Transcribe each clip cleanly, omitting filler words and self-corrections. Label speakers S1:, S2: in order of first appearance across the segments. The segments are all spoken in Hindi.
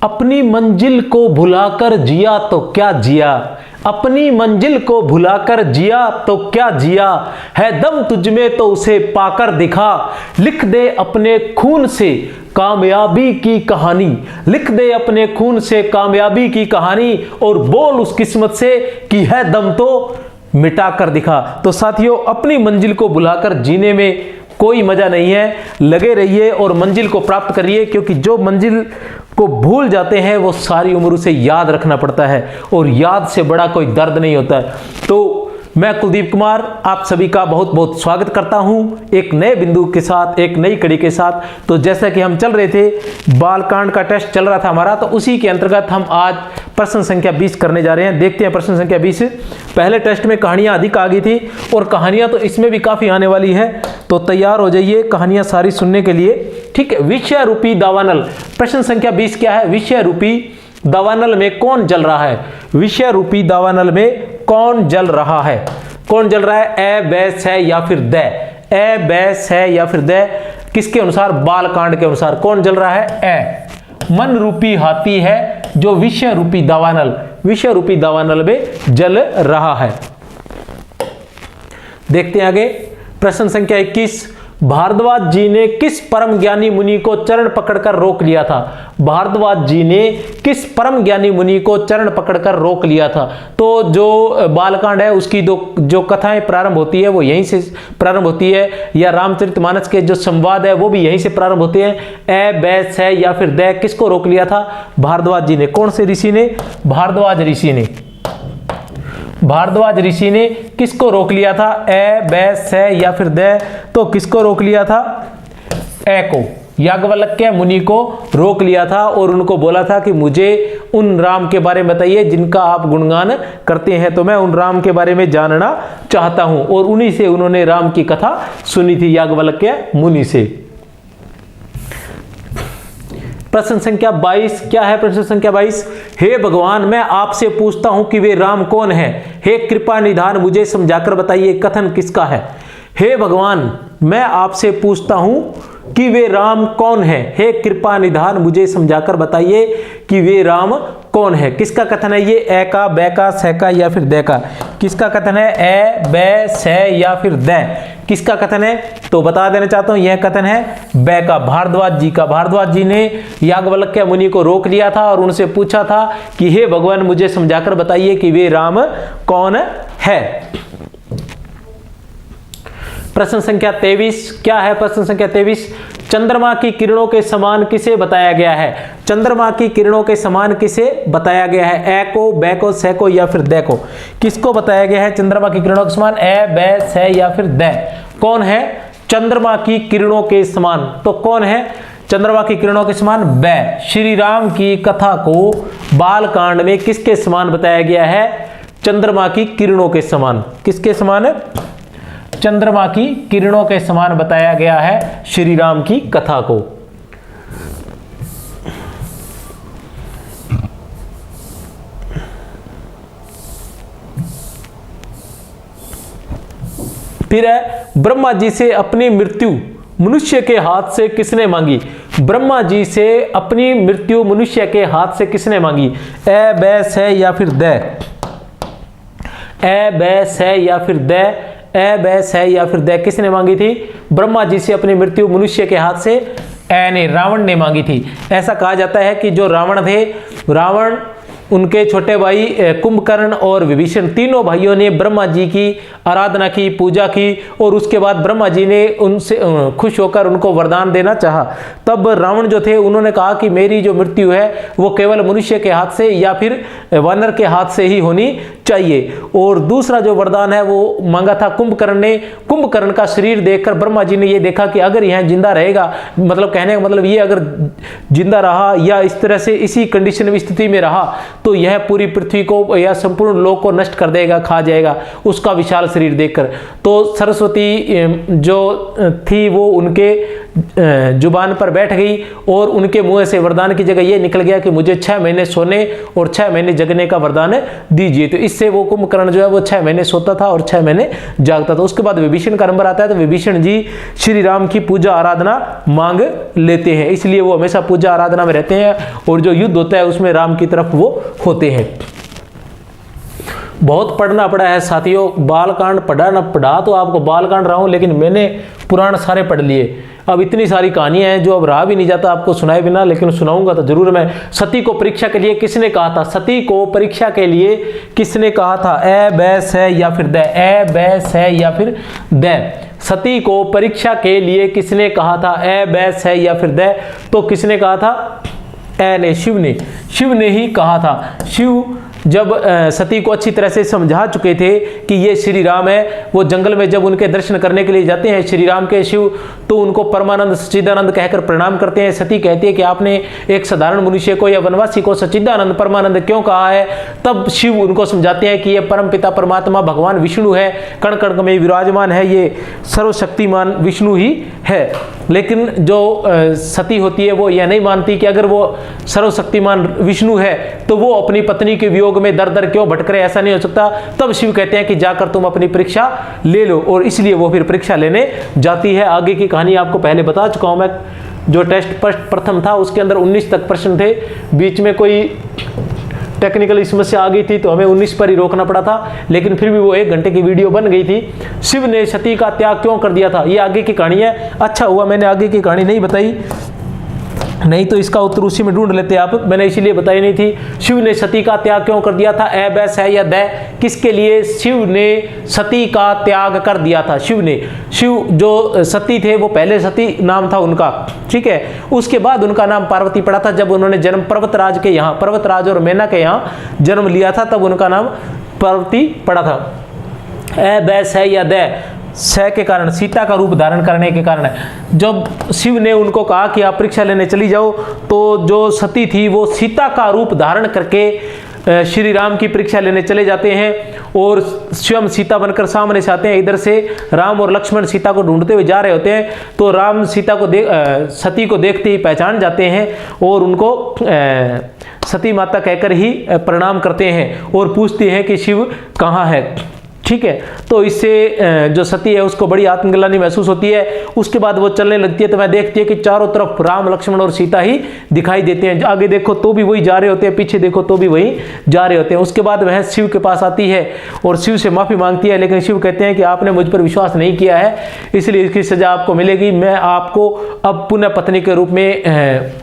S1: अपनी मंजिल को भुलाकर जिया तो क्या जिया, अपनी मंजिल को भुलाकर जिया तो क्या जिया, है दम तुझ में तो उसे पाकर दिखा, लिख दे अपने खून से कामयाबी की कहानी, लिख दे अपने खून से कामयाबी की कहानी, और बोल उस किस्मत से कि है दम तो मिटा कर दिखा। तो साथियों, अपनी मंजिल को भुलाकर जीने में कोई मजा नहीं है, लगे रहिए और मंजिल को प्राप्त करिए, क्योंकि जो मंजिल को भूल जाते हैं वो सारी उम्र उसे याद रखना पड़ता है, और याद से बड़ा कोई दर्द नहीं होता है। तो मैं कुलदीप कुमार आप सभी का बहुत बहुत स्वागत करता हूं एक नए बिंदु के साथ, एक नई कड़ी के साथ। तो जैसा कि हम चल रहे थे, बालकांड का टेस्ट चल रहा था हमारा, तो उसी के अंतर्गत हम आज प्रश्न संख्या 20 करने जा रहे हैं। देखते हैं प्रश्न संख्या 20। पहले टेस्ट में कहानियां अधिक आ गई थी और कहानियां तो इसमें भी काफ़ी आने वाली है, तो तैयार हो जाइए कहानियां सारी सुनने के लिए। ठीक है, विषय रूपी दावानल। प्रश्न संख्या 20 क्या है? विषय रूपी दावानल में कौन जल रहा है? विषय रूपी दावानल में कौन जल रहा है? कौन जल रहा है? ए बैस है या फिर द? ए बैस है या फिर द? किसके अनुसार? बालकांड के अनुसार। कौन जल रहा है? ए। मन रूपी हाथी है जो विषय रूपी दावानल, विषय रूपी दावानल में जल रहा है। देखते हैं आगे। प्रश्न संख्या 21। भारद्वाज जी ने किस परम ज्ञानी मुनि को चरण पकड़कर रोक लिया था? भारद्वाज जी ने किस परम ज्ञानी मुनि को चरण पकड़कर रोक लिया था? तो जो बालकांड है उसकी जो कथाएं प्रारंभ होती है वो यहीं से प्रारंभ होती है, या रामचरितमानस के जो संवाद है वो भी यहीं से प्रारंभ होते हैं। ए बैस है या फिर द? किसको रोक लिया था? भारद्वाज जी ने। कौन से ऋषि ने? भारद्वाज ऋषि ने। भारद्वाज ऋषि ने किसको रोक लिया था? ए बैस है या फिर द? तो किसको रोक लिया था? ए को, याज्ञवल्क्य मुनि को रोक लिया था और उनको बोला था कि मुझे उन राम के बारे में बताइए जिनका आप गुणगान करते हैं, तो मैं उन राम के बारे में जानना चाहता हूं। और उन्हीं से उन्होंने राम की कथा सुनी थी, याज्ञवल्क्य मुनि से। प्रश्न संख्या 22 क्या है? प्रश्न संख्या 22। हे भगवान, मैं आपसे पूछता हूं कि वे राम कौन है? हे कृपा निधान मुझे समझाकर बताइए, कथन किसका है? हे भगवान, मैं आपसे पूछता हूं कि वे राम कौन है? हे कृपा निधान मुझे समझाकर बताइए कि वे राम कौन है? किसका कथन है ये? ए का, बै का, से का या फिर द का? किसका कथन है? ए, बै, से या फिर द? किसका कथन है? तो बता देना चाहता हूं, यह कथन है बै का, भारद्वाज जी का। भारद्वाज जी ने याज्ञवल्क्य मुनि को रोक लिया था और उनसे पूछा था कि हे भगवान, मुझे समझाकर बताइए कि वे राम कौन है। प्रश्न संख्या 23 क्या है? प्रश्न संख्या 23। चंद्रमा की किरणों के समान किसे बताया गया है? चंद्रमा की किरणों के समान किसे बताया गया है? ए को, बै को, से को या फिर द को? किसको बताया गया है चंद्रमा की किरणों के समान? ए, बै, से या फिर द? कौन है चंद्रमा की किरणों के समान? तो कौन है चंद्रमा की किरणों के समान? बै। श्री राम की कथा को बालकांड में किसके समान बताया गया है? चंद्रमा की किरणों के समान। किसके समान? चंद्रमा की किरणों के समान बताया गया है श्री राम की कथा को। फिर है, ब्रह्मा जी से अपनी मृत्यु मनुष्य के हाथ से किसने मांगी? ब्रह्मा जी से अपनी मृत्यु मनुष्य के हाथ से किसने मांगी? ए, बै, से या फिर द? ए, बै, से या फिर द? ए, बैस है या फिर द? किसने मांगी थी? ब्रह्मा जी से अपनी मृत्यु मनुष्य के हाथ से ए ने, रावण ने मांगी थी। ऐसा कहा जाता है कि जो रावण थे, रावण, उनके छोटे भाई कुंभकर्ण और विभीषण, तीनों भाइयों ने ब्रह्मा जी की आराधना की, पूजा की, और उसके बाद ब्रह्मा जी ने उनसे खुश होकर उनको वरदान देना चाहा। तब रावण जो थे उन्होंने कहा कि मेरी जो मृत्यु है वो केवल मनुष्य के हाथ से या फिर वानर के हाथ से ही होनी चाहिए। और दूसरा जो वरदान है वो मांगा था कुंभकर्ण ने। कुंभकर्ण का शरीर देखकर ब्रह्मा जी ने ये देखा कि अगर यह जिंदा रहेगा, मतलब कहने का मतलब ये, अगर जिंदा रहा या इस तरह से इसी कंडीशन में, स्थिति में रहा, तो यह पूरी पृथ्वी को या संपूर्ण लोक को नष्ट कर देगा, खा जाएगा, उसका विशाल शरीर देखकर। तो सरस्वती जो थी वो उनके जुबान पर बैठ गई और उनके मुंह से वरदान की जगह ये निकल गया कि मुझे 6 महीने सोने और 6 महीने जगने का वरदान दीजिए। तो इससे वो कुंभकर्ण जो है वो 6 महीने सोता था और 6 महीने जागता था। उसके बाद विभीषण का नंबर आता है, तो विभीषण जी श्री राम की पूजा आराधना मांग लेते हैं, इसलिए वो हमेशा पूजा आराधना में रहते हैं और जो युद्ध होता है उसमें राम की तरफ वो होते हैं। बहुत पढ़ना पड़ा है साथियों, बालकांड पढ़ा तो आपको बालकांड रहा हूं, लेकिन मैंने पुराण सारे पढ़ लिए। अब इतनी सारी कहानियां हैं जो अब रहा भी नहीं जाता आपको सुनाए बिना, लेकिन सुनाऊंगा तो जरूर मैं। सती को परीक्षा के लिए किसने कहा था? सती को परीक्षा के लिए किसने कहा था? ए बैस है या फिर द? ए बैस है या फिर द? सती को परीक्षा के लिए किसने कहा था? ए बैस है या फिर द? तो किसने कहा था? ए ने, शिव ने ही कहा था। शिव जब सती को अच्छी तरह से समझा चुके थे कि ये श्री राम है, वो जंगल में जब उनके दर्शन करने के लिए जाते हैं श्री राम के शिव, तो उनको परमानंद सच्चिदानंद कहकर प्रणाम करते हैं। सती कहती है कि आपने एक साधारण मनुष्य को या वनवासी को सच्चिदानंद परमानंद क्यों कहा है? तब शिव उनको समझाते हैं कि ये परम पिता परमात्मा भगवान विष्णु है, कण कण में विराजमान है, ये सर्वशक्तिमान विष्णु ही है। लेकिन जो सती होती है वो यह नहीं मानती कि अगर वो सर्वशक्तिमान विष्णु है तो वो अपनी पत्नी के वियोग में दर दर क्यों भटक रहे, ऐसा नहीं हो सकता। तब शिव कहते हैं कि जाकर तुम अपनी परीक्षा ले लो, और इसलिए वो फिर परीक्षा लेने जाती है। आगे की कहानी आपको पहले बता चुका हूं मैं। जो टेस्ट प्रथम था उसके अंदर 19 तक प्रश्न थे, बीच में कोई टेक्निकल समस्या आ गई थी तो हमें 19 पर ही रोकना पड़ा था, लेकिन फिर भी वो 1 घंटे की वीडियो बन गई थी। शिव ने सती का त्याग क्यों कर दिया था, ये आगे की कहानी है। अच्छा हुआ मैंने आगे की कहानी नहीं बताई, नहीं तो इसका उत्तर उसी में ढूंढ लेते आप, मैंने इसीलिए बताई नहीं थी। शिव ने सती का त्याग क्यों कर दिया था? ए बैस है या द? किसके लिए शिव ने सती का त्याग कर दिया था? शिव जो सती थे वो पहले सती नाम था उनका, ठीक है। उसके बाद उनका नाम पार्वती पड़ा था जब उन्होंने जन्म पर्वतराज के यहाँ, पर्वतराज और मैना के यहाँ जन्म लिया था, तब उनका नाम पार्वती पड़ा था। ए बैस है या द? स के कारण, सीता का रूप धारण करने के कारण। जब शिव ने उनको कहा कि आप परीक्षा लेने चली जाओ, तो जो सती थी वो सीता का रूप धारण करके श्री राम की परीक्षा लेने चले जाते हैं और स्वयं सीता बनकर सामने से आते हैं। इधर से राम और लक्ष्मण सीता को ढूंढते हुए जा रहे होते हैं, तो राम सीता को सती को देखते ही पहचान जाते हैं और उनको सती माता कहकर ही प्रणाम करते हैं और पूछते हैं कि शिव कहाँ है, ठीक है। तो इससे जो सती है उसको बड़ी आत्मग्लानि महसूस होती है। उसके बाद वो चलने लगती है तो वह देखती है कि चारों तरफ राम लक्ष्मण और सीता ही दिखाई देते हैं। आगे देखो तो भी वही जा रहे होते हैं, पीछे देखो तो भी वही जा रहे होते हैं। उसके बाद वह शिव के पास आती है और शिव से माफी मांगती है, लेकिन शिव कहते हैं कि आपने मुझ पर विश्वास नहीं किया है, इसलिए इसकी सजा आपको मिलेगी। मैं आपको अब पुनः पत्नी के रूप में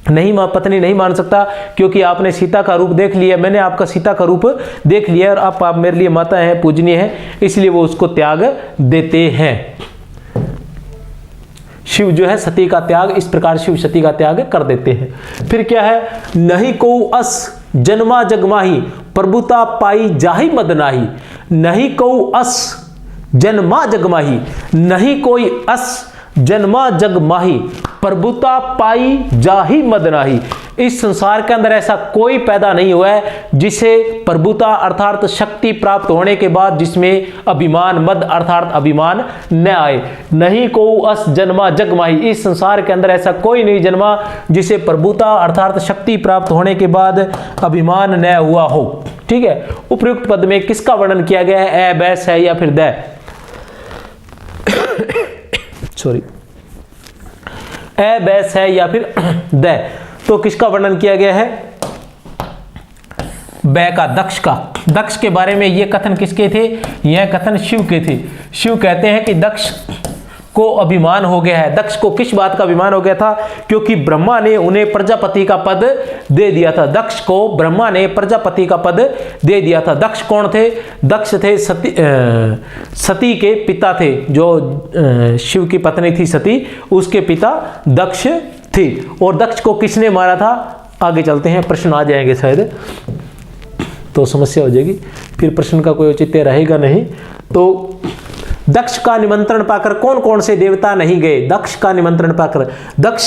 S1: पत्नी नहीं मान सकता, क्योंकि आपने सीता का रूप देख लिया, मैंने आपका सीता का रूप देख लिया और आप मेरे लिए माता हैं, पूजनीय हैं, इसलिए वो उसको त्याग देते हैं। शिव जो है सती का त्याग, इस प्रकार शिव सती का त्याग कर देते हैं। फिर क्या है? नहीं को अस जन्मा जगमाही प्रभुता पाई जाहि मद नाही। नहीं को अस जन्मा जगमाही, नहीं कोई अस जन्मा जग माही प्रभुता पाई जाहि मद नाही। इस संसार के अंदर ऐसा कोई पैदा नहीं हुआ है जिसे प्रभुता अर्थात शक्ति प्राप्त होने के बाद जिसमें अभिमान, मद अर्थात अभिमान न आए। नहीं को अस जन्मा जग माही, इस संसार के अंदर ऐसा कोई नहीं जन्मा जिसे प्रभुता अर्थात शक्ति प्राप्त होने के बाद अभिमान न हुआ हो, ठीक है। उपयुक्त पद में किसका वर्णन किया गया है? ए बैस है या फिर द? सॉरी, ए बैस है या फिर द? तो किसका वर्णन किया गया है? बै का, दक्ष का। दक्ष के बारे में ये कथन किसके थे? यह कथन शिव के थे। शिव कहते हैं कि दक्ष को अभिमान हो गया है। दक्ष को किस बात का अभिमान हो गया था? क्योंकि ब्रह्मा ने उन्हें प्रजापति का पद दे दिया था। दक्ष को ब्रह्मा ने प्रजापति का पद दे दिया था। दक्ष कौन थे? दक्ष थे सती के पिता थे। जो शिव की पत्नी थी सती, उसके पिता दक्ष थे। और दक्ष को किसने मारा था? आगे चलते हैं, प्रश्न आ जाएंगे शायद तो समस्या हो जाएगी, फिर प्रश्न का कोई औचित्य रहेगा नहीं। तो दक्ष का निमंत्रण पाकर कौन कौन से देवता नहीं गए? दक्ष का निमंत्रण पाकर दक्ष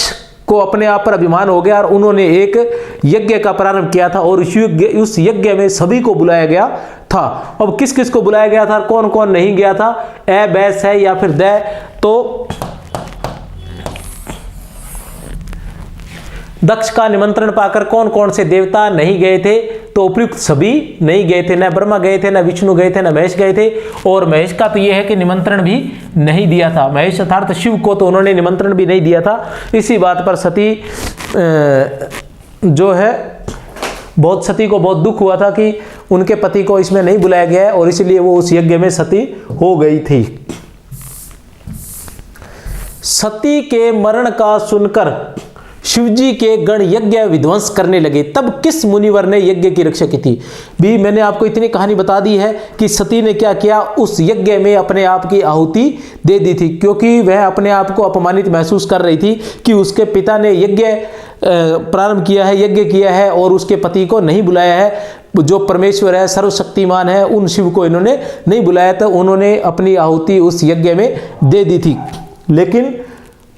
S1: को अपने आप पर अभिमान हो गया और उन्होंने एक यज्ञ का प्रारंभ किया था और उस यज्ञ में सभी को बुलाया गया था। अब किस किस को बुलाया गया था, कौन कौन नहीं गया था? ए बैस है या फिर द? तो दक्ष का निमंत्रण पाकर कौन कौन से देवता नहीं गए थे? तो उपयुक्त सभी नहीं गए थे, न ब्रह्मा गए थे, न विष्णु गए थे, न महेश गए थे। और महेश का तो यह है कि निमंत्रण भी नहीं दिया था, महेश अर्थात शिव को तो उन्होंने निमंत्रण भी नहीं दिया था। इसी बात पर सती जो है सती को बहुत दुख हुआ था कि उनके पति को इसमें नहीं बुलाया गया है, और इसलिए वो उस यज्ञ में सती हो गई थी। सती के मरण का सुनकर शिवजी के गण यज्ञ विध्वंस करने लगे। तब किस मुनिवर ने यज्ञ की रक्षा की थी? भी मैंने आपको इतनी कहानी बता दी है कि सती ने क्या किया, उस यज्ञ में अपने आप की आहुति दे दी थी, क्योंकि वह अपने आप को अपमानित महसूस कर रही थी कि उसके पिता ने यज्ञ प्रारंभ किया है, यज्ञ किया है, और उसके पति को नहीं बुलाया है। जो परमेश्वर है, सर्वशक्तिमान है, उन शिव को इन्होंने नहीं बुलाया, तो उन्होंने अपनी आहुति उस यज्ञ में दे दी थी। लेकिन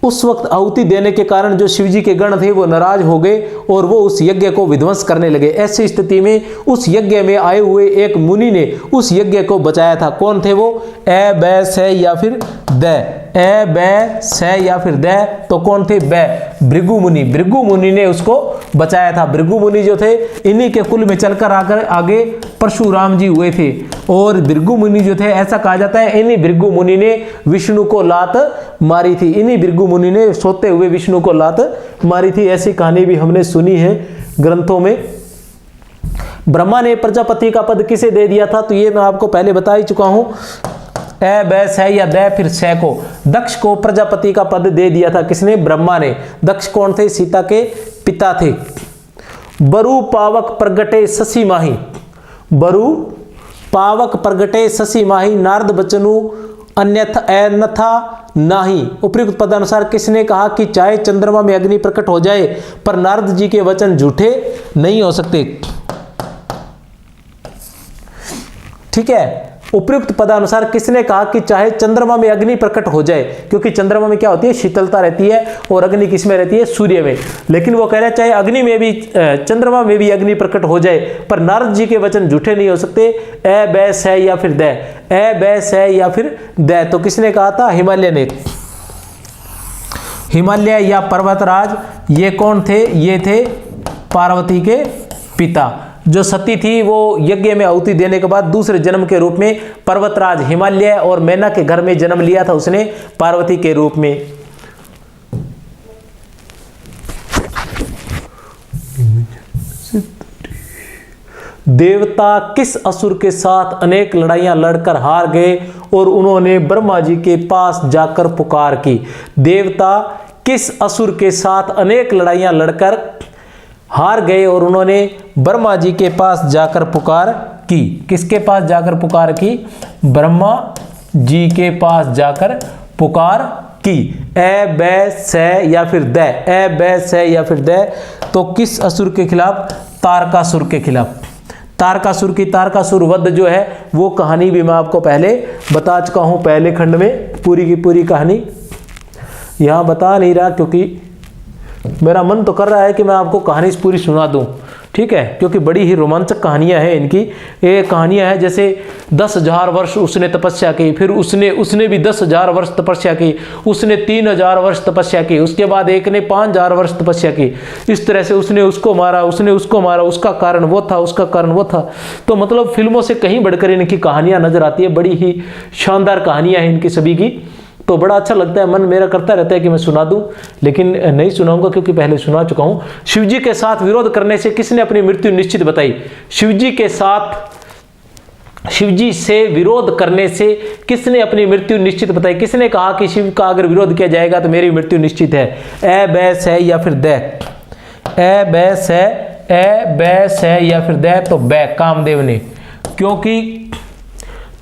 S1: उस वक्त आहुति देने के कारण जो शिवजी के गण थे वो नाराज हो गए और वो उस यज्ञ को विध्वंस करने लगे। ऐसी स्थिति में उस यज्ञ में आए हुए एक मुनि ने उस यज्ञ को बचाया था। कौन थे वो? ए बै से या फिर द, ए बै से या फिर द, तो कौन थे? बै, भृगु मुनि। भृगु मुनि ने उसको बचाया था। भृगु मुनि जो थे, इन्हीं के कुल में चलकर आकर आगे परशुराम जी हुए थे। और भृगु मुनि जो थे, ऐसा कहा जाता है इन्हीं भृगु मुनि ने विष्णु को लात मारी थी, इन्हीं भृगु मुनि ने सोते हुए विष्णु को लात मारी थी। ऐसी कहानी भी हमने सुनी है ग्रंथों में। ब्रह्मा ने प्रजापति का पद किसे दे दिया था? तो ये मैं आपको पहले बता ही चुका हूं। ए बै से या द फिर से को, दक्ष को प्रजापति का पद दे दिया था। किसने? ब्रह्मा ने। दक्ष कौन थे? सीता के पिता थे। बरु पावक प्रगटे शशि माही, बरु पावक प्रगटे शशि माही, नारद बचनु अन्यथा नाही। उपयुक्त पदानुसार किसने कहा कि चाहे चंद्रमा में अग्नि प्रकट हो जाए पर नारद जी के वचन झूठे नहीं हो सकते? ठीक है, उपयुक्त पदानुसार किसने कहा कि चाहे चंद्रमा में अग्नि प्रकट हो जाए, क्योंकि चंद्रमा में क्या होती है? शीतलता रहती है, और अग्नि किस में रहती है? सूर्य में। लेकिन वो कह रहे हैं चाहे अग्नि में भी, चंद्रमा में भी अग्नि प्रकट हो जाए पर नारद जी के वचन झूठे नहीं हो सकते। ए बै से या फिर द, ए बै से या फिर द, तो किसने कहा था? हिमालय ने। हिमालय या पर्वतराज, ये कौन थे? ये थे पार्वती के पिता। जो सती थी वो यज्ञ में आहुति देने के बाद दूसरे जन्म के रूप में पर्वतराज हिमालय और मैना के घर में जन्म लिया था उसने, पार्वती के रूप में। देवता किस असुर के साथ अनेक लड़ाइयां लड़कर हार गए और उन्होंने ब्रह्मा जी के पास जाकर पुकार की? देवता किस असुर के साथ अनेक लड़ाइयां लड़कर हार गए और उन्होंने ब्रह्मा जी के पास जाकर पुकार की? किसके पास जाकर पुकार की? ब्रह्मा जी के पास जाकर पुकार की। ए बै से या फिर द, ए बै से या फिर द, तो किस असुर के खिलाफ? तारकासुर के खिलाफ। तारकासुर की तारकासुर वध जो है वो कहानी भी मैं आपको पहले बता चुका हूं, पहले खंड में पूरी की पूरी कहानी यहां बता नहीं रहा, क्योंकि मेरा मन तो कर रहा है कि मैं आपको कहानी पूरी सुना दूं, ठीक है, क्योंकि बड़ी ही रोमांचक कहानियां हैं इनकी। ये कहानियां हैं जैसे 10,000 वर्ष उसने तपस्या की, फिर उसने भी 10,000 वर्ष तपस्या की, उसने 3,000 वर्ष तपस्या की, उसके बाद एक ने 5,000 वर्ष तपस्या की। इस तरह से उसने उसको मारा, उसने उसको मारा, उसका कारण वो था, उसका कारण वो था। तो मतलब फिल्मों से कहीं बढ़कर इनकी कहानियां नजर आती है। बड़ी ही शानदार कहानियां हैं इनकी सभी की, तो बड़ा अच्छा लगता है, मन मेरा करता रहता है कि मैं सुना दूं, लेकिन नहीं सुनाऊंगा क्योंकि पहले सुना चुका हूं। शिवजी के साथ विरोध करने से किसने अपनी मृत्यु निश्चित बताई? शिवजी से विरोध करने से किसने अपनी मृत्यु निश्चित बताई? किसने कहा कि शिव का अगर विरोध किया जाएगा तो मेरी मृत्यु निश्चित है? ए बै से या फिर द, ए बै से या फिर द, तो बै कामदेव ने। क्योंकि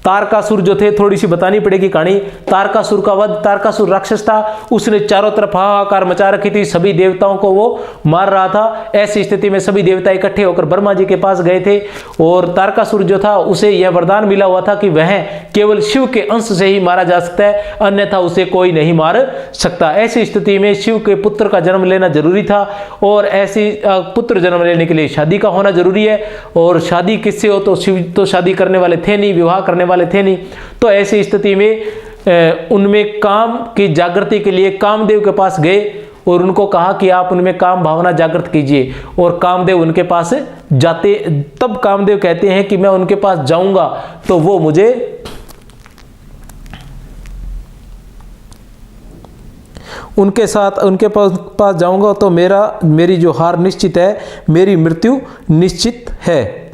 S1: तारकासुर जो थे, थोड़ी सी बतानी पड़ेगी कहानी। तारकासुर का वध, तारकासुर राक्षस था, उसने चारों तरफ हाहाकार मचा रखी थी, सभी देवताओं को वो मार रहा था। ऐसी स्थिति में सभी देवता इकट्ठे होकर ब्रह्मा जी के पास गए थे और तारकासुर जो था उसे यह वरदान मिला हुआ था कि वह केवल शिव के अंश से ही मारा जा सकता है, अन्यथा उसे कोई नहीं मार सकता। ऐसी स्थिति में शिव के पुत्र का जन्म लेना जरूरी था और ऐसी पुत्र जन्म लेने के लिए शादी का होना जरूरी है। और शादी किससे हो? तो शिव तो शादी करने वाले थे नहीं, विवाह करने वाले थे नहीं। तो ऐसी स्थिति में उनमें काम की जागृति के लिए कामदेव के पास गए और उनको कहा कि आप उनमें काम भावना जागृत कीजिए। और कामदेव उनके पास जाते, तब कामदेव कहते हैं कि मैं उनके पास जाऊंगा तो वो मुझे उनके पास जाऊंगा तो मेरी जो हार निश्चित है, मेरी मृत्यु निश्चित है।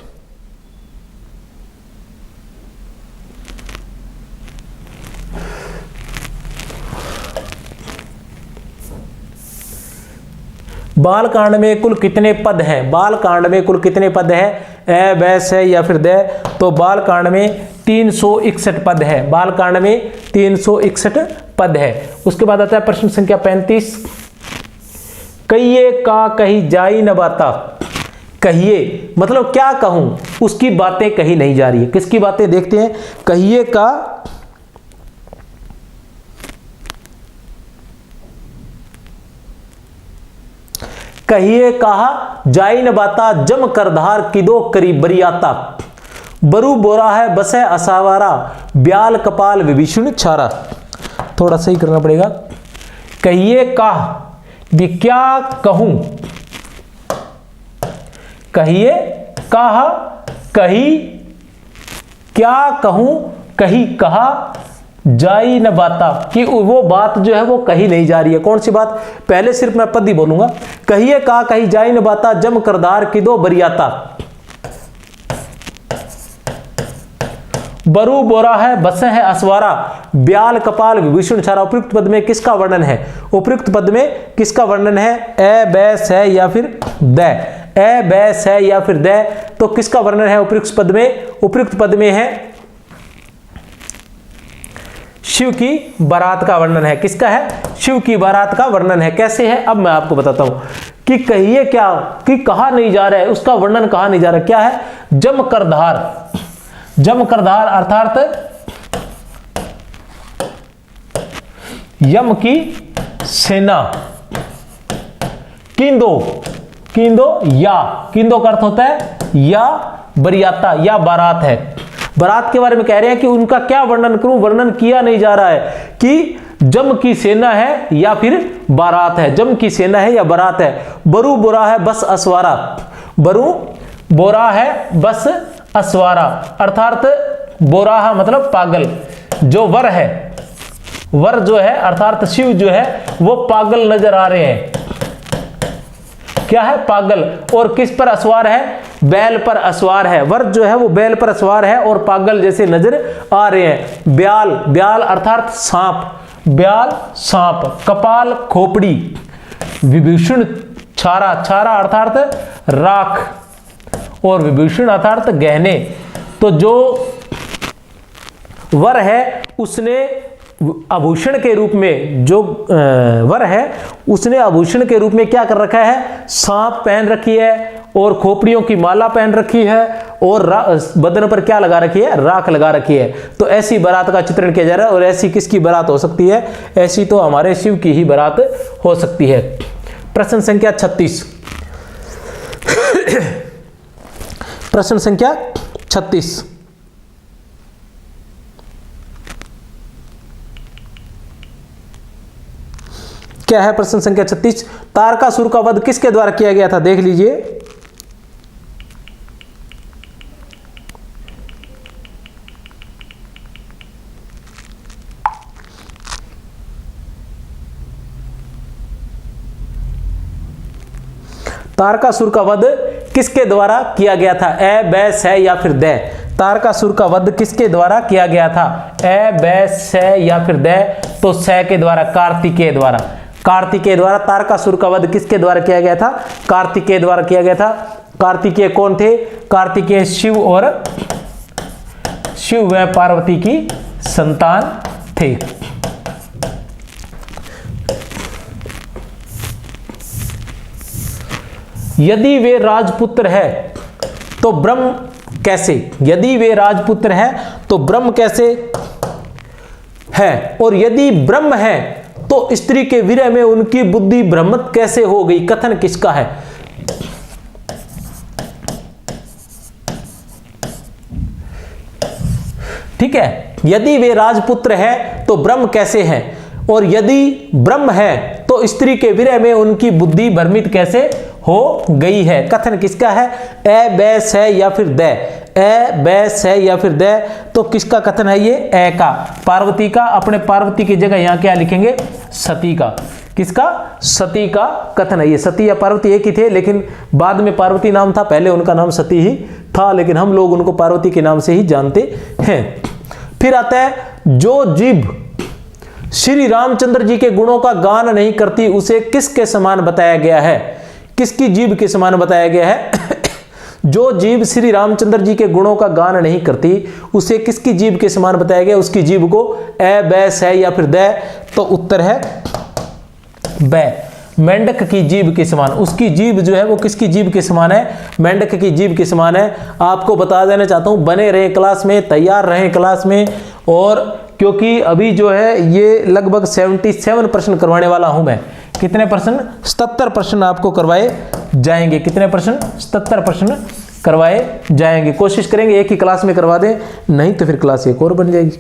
S1: बालकांड में कुल कितने पद हैं? बालकांड में कुल कितने पद हैं? ए, बै, से या फिर दे? तो बालकांड में 361 पद है। बालकांड में 361 पद है। उसके बाद आता है प्रश्न संख्या 35। कहिए का कही जाई न बाता। कहिए मतलब क्या कहूं, उसकी बातें कही नहीं जा रही है। किसकी बातें? देखते हैं। कहिए का कहिए कहा जाई न बाता, जम करधार किदो करी बरियाता। बरु बोरा है बसे असावारा, ब्याल कपाल विभीषण छारा। थोड़ा सही करना पड़ेगा। कहिए कहा भी क्या कहूं, कहिए कहा, कही क्या कहूं, कही कहा जाई न बाता, कि वो बात जो है वो कही नहीं जा रही है। कौन सी बात? पहले सिर्फ मैं पद ही बोलूंगा। कहिए कहा कही जाई न बाता, जम करदार किदो बरियाता। बरु बोरा है बसे है असवारा, ब्याल कपाल विभीषण छारा। उपयुक्त पद में किसका वर्णन है? उपयुक्त पद में किसका वर्णन है? ए, बै, से या फिर द? ए, बै, से या फिर द? तो किसका वर्णन है उपयुक्त पद में? उपयुक्त पद में है शिव की बारात का वर्णन है। किसका है? शिव की बारात का वर्णन है। कैसे है? अब मैं आपको बताता हूं कि कहिए क्या, कि कहा नहीं जा रहा है, उसका वर्णन कहा नहीं जा रहा। क्या है? जम करधार। जम करधार अर्थात यम की सेना। किंदो, किंदो या, किंदो का अर्थ होता है या बरियाता या बारात है। बारात के बारे में कह रहे हैं कि उनका क्या वर्णन करूं, वर्णन किया नहीं जा रहा है कि जम की सेना है या फिर बारात है। जम की सेना है या बारात है। बरु बोरा है बस असवारा। बरु बोरा है बस असवारा अर्थात बोराहा मतलब पागल। जो वर है, वर जो है अर्थात शिव जो है वो पागल नजर आ रहे हैं। क्या है? पागल। और किस पर असवार है? बैल पर असवार है। वर जो है वो बैल पर असवार है और पागल जैसे नजर आ रहे हैं। ब्याल, ब्याल अर्थात सांप, ब्याल सांप। कपाल खोपड़ी। विभीषण छारा, छारा अर्थात राख और विभूषण अर्थात गहने। तो जो वर है उसने आभूषण के रूप में, जो वर है उसने आभूषण के रूप में क्या कर रखा है? सांप पहन रखी है और खोपड़ियों की माला पहन रखी है और बदन पर क्या लगा रखी है? राख लगा रखी है। तो ऐसी बारात का चित्रण किया जा रहा है। और ऐसी किसकी बारात हो सकती है? ऐसी तो हमारे शिव की ही बारात हो सकती है। प्रश्न संख्या 36। प्रश्न संख्या 36। क्या है प्रश्न संख्या 36? तारकासुर का वध किसके द्वारा किया गया था? देख लीजिए। तारकासुर का वध किसके द्वारा किया गया था? ए, बै, से या फिर दे? तारकासुर का वध किसके द्वारा किया गया था? ए, बै, से या फिर दे? तो से के द्वारा, कार्तिकेय द्वारा। कार्तिकेय द्वारा तारकासुर का वध किसके द्वारा किया गया था? कार्तिकेय द्वारा किया गया था। कार्तिकेय कौन थे? कार्तिकेय शिव और शिव व पार्वती की संतान थे। यदि वे राजपुत्र है तो ब्रह्म कैसे? यदि वे राजपुत्र है तो ब्रह्म कैसे है? और यदि ब्रह्म है तो स्त्री के विरह में उनकी बुद्धि भ्रमित कैसे हो गई? कथन किसका है? ठीक है। यदि वे राजपुत्र है तो ब्रह्म कैसे हैं? और यदि ब्रह्म है तो स्त्री के विरह में उनकी बुद्धि भ्रमित कैसे हो गई है। कथन किसका है? ए बै से या फिर द, ए बै से या फिर द, तो किसका कथन है ये? ए का, पार्वती का। अपने पार्वती की जगह यहां क्या लिखेंगे? सती का। किसका? सती का कथन है ये। सती या पार्वती एक ही थे, लेकिन बाद में पार्वती नाम था, पहले उनका नाम सती ही था, लेकिन हम लोग उनको पार्वती के नाम से ही जानते हैं। फिर आता है जो जीभ श्री रामचंद्र जी के गुणों का गान नहीं करती उसे किसके समान बताया गया है? किसकी जीभ के समान बताया गया है? जो जीभ श्री रामचंद्र जी के गुणों का गान नहीं करती उसे किसकी जीभ के समान बताया गया? उसकी जीभ को ए बै से या फिर द, तो उत्तर है बै, मेंढक की जीभ के समान। उसकी जीभ जो है वो किसकी जीभ के समान है? मेंढक की जीभ के समान है। आपको बता देना चाहता हूं, बने रहे क्लास में, तैयार रहे क्लास में, और क्योंकि अभी जो है ये लगभग 77 प्रश्न करवाने वाला हूं मैं। कितने प्रश्न? 77 प्रश्न आपको करवाए जाएंगे। कितने प्रश्न? 77 प्रश्न करवाए जाएंगे। कोशिश करेंगे एक ही क्लास में करवा दें, नहीं तो फिर क्लास एक और बन जाएगी।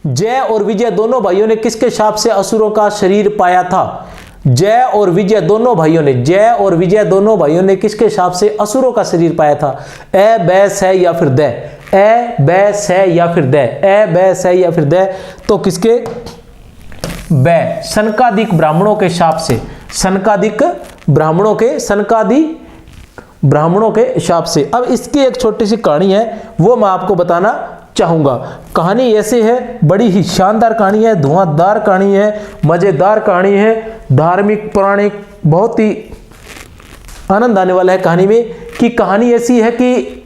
S1: जय और विजय दोनों भाइयों ने किसके शाप से असुरों का शरीर पाया था? जय और विजय दोनों भाइयों ने, जय और विजय दोनों भाइयों ने किसके शाप से असुरों का शरीर पाया था? ए बै से या फिर द, ए बै से या फिर द, ए बै से या फिर द, तो किसके? बै, सनकादिक ब्राह्मणों के शाप से, सनकादिक ब्राह्मणों के, सनकादि ब्राह्मणों के शाप से। अब इसकी एक छोटी सी कहानी है, वो मैं आपको बताना चाहूंगा। कहानी ऐसे है, बड़ी ही शानदार कहानी है, धुआंधार कहानी है, मजेदार कहानी है, धार्मिक पौराणिक, बहुत ही आनंद आने वाला है कहानी में। कि कहानी ऐसी है कि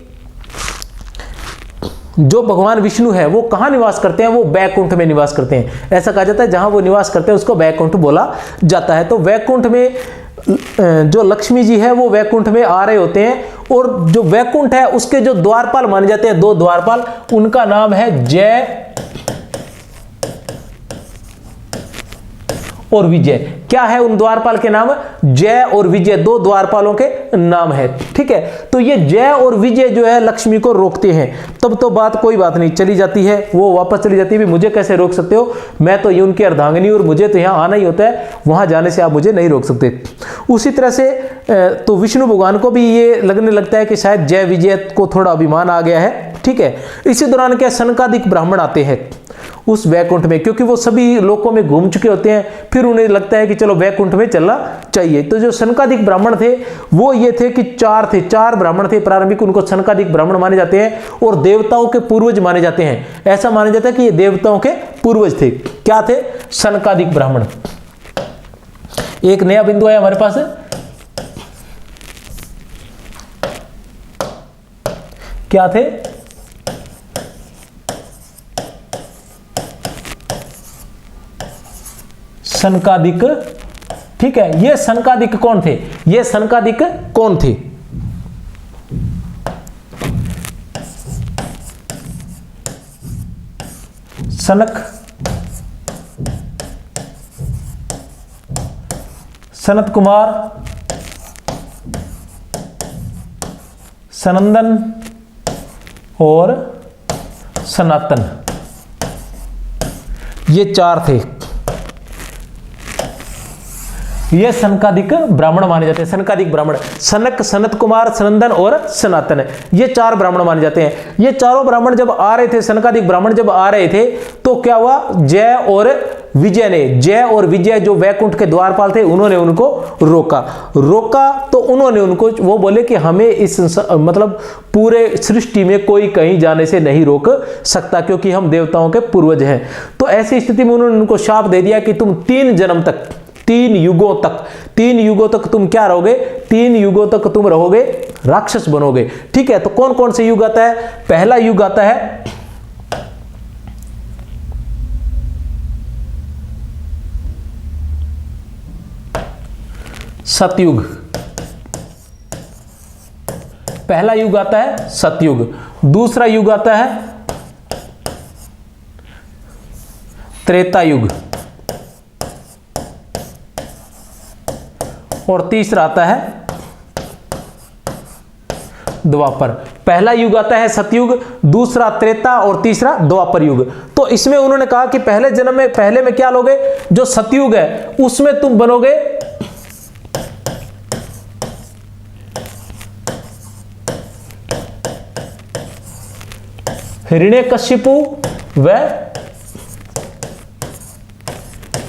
S1: जो भगवान विष्णु है वो कहाँ निवास करते हैं? वो वैकुंठ में निवास करते हैं। ऐसा कहा जाता है जहां वो निवास करते हैं उसको वैकुंठ बोला जाता है। तो वैकुंठ में जो लक्ष्मी जी है वो वैकुंठ में आ रहे होते हैं, और जो वैकुंठ है उसके जो द्वारपाल माने जाते हैं, 2 द्वारपाल, उनका नाम है जय और विजय। क्या है उन द्वारपाल के नाम? जय और विजय, 2 द्वारपालों के नाम है। ठीक है, तो ये जय और विजय जो है लक्ष्मी को रोकते हैं। तब तो बात कोई बात नहीं, चली जाती है, वो वापस चली जाती है। मुझे कैसे रोक सकते हो? मैं तो ये उनकी अर्धांगिनी, और मुझे तो यहाँ आना ही होता है, वहां जाने से आप मुझे नहीं रोक सकते। उसी तरह से तो विष्णु भगवान को भी ये लगने लगता है कि शायद जय विजय को थोड़ा अभिमान आ गया है। ठीक है, इसी दौरान क्या सनकादिक ब्राह्मण आते हैं उस वैकुंठ में, क्योंकि वो सभी लोकों में घूम चुके होते हैं, फिर उन्हें लगता है कि चलो वैकुंठ में चलना चाहिए। तो जो सनकादिक ब्राह्मण थे वो ये थे कि 4 थे, 4 ब्राह्मण थे प्रारंभिक, उनको सनकादिक ब्राह्मण माने जाते हैं, और देवताओं के पूर्वज माने जाते हैं। ऐसा माना जाता है कि ये देवताओं के पूर्वज थे। क्या थे? सनकादिक ब्राह्मण। एक नया बिंदु है हमारे पास, क्या थे? सनकादिक। ठीक है, ये सनकादिक कौन थे? ये सनकादिक कौन थे? सनक, सनत कुमार, सनंदन और सनातन, ये 4 थे। ये सनकादिक ब्राह्मण माने जाते हैं। सनकादिक ब्राह्मण, सनक, सनत कुमार, सनंदन और सनातन, ये 4 ब्राह्मण माने जाते हैं। ये चारों ब्राह्मण जब आ रहे थे, सनकादिक ब्राह्मण जब आ रहे थे, तो क्या हुआ? जय और विजय ने, जय और विजय जो वैकुंठ के द्वारपाल थे, उन्होंने उनको रोका। तो उन्होंने उनको, वो बोले कि हमें इस मतलब पूरे सृष्टि में कोई कहीं जाने से नहीं रोक सकता, क्योंकि हम देवताओं के पूर्वज हैं। तो ऐसी स्थिति में उन्होंने उनको शाप दे दिया कि तुम 3 जन्म तक, 3 युगों तक तुम क्या रहोगे? 3 युगों तक तुम रहोगे, राक्षस बनोगे। ठीक है, तो कौन कौन से युग आता है? पहला युग आता है सतयुग। पहला युग आता है सतयुग। दूसरा युग आता है त्रेता युग, और तीसरा आता है द्वापर। पहला युग आता है सतयुग, दूसरा त्रेता और तीसरा द्वापर युग। तो इसमें उन्होंने कहा कि पहले जन्म में पहले में क्या लोगे, जो सतयुग है उसमें तुम बनोगे हिरण्यकशिपु व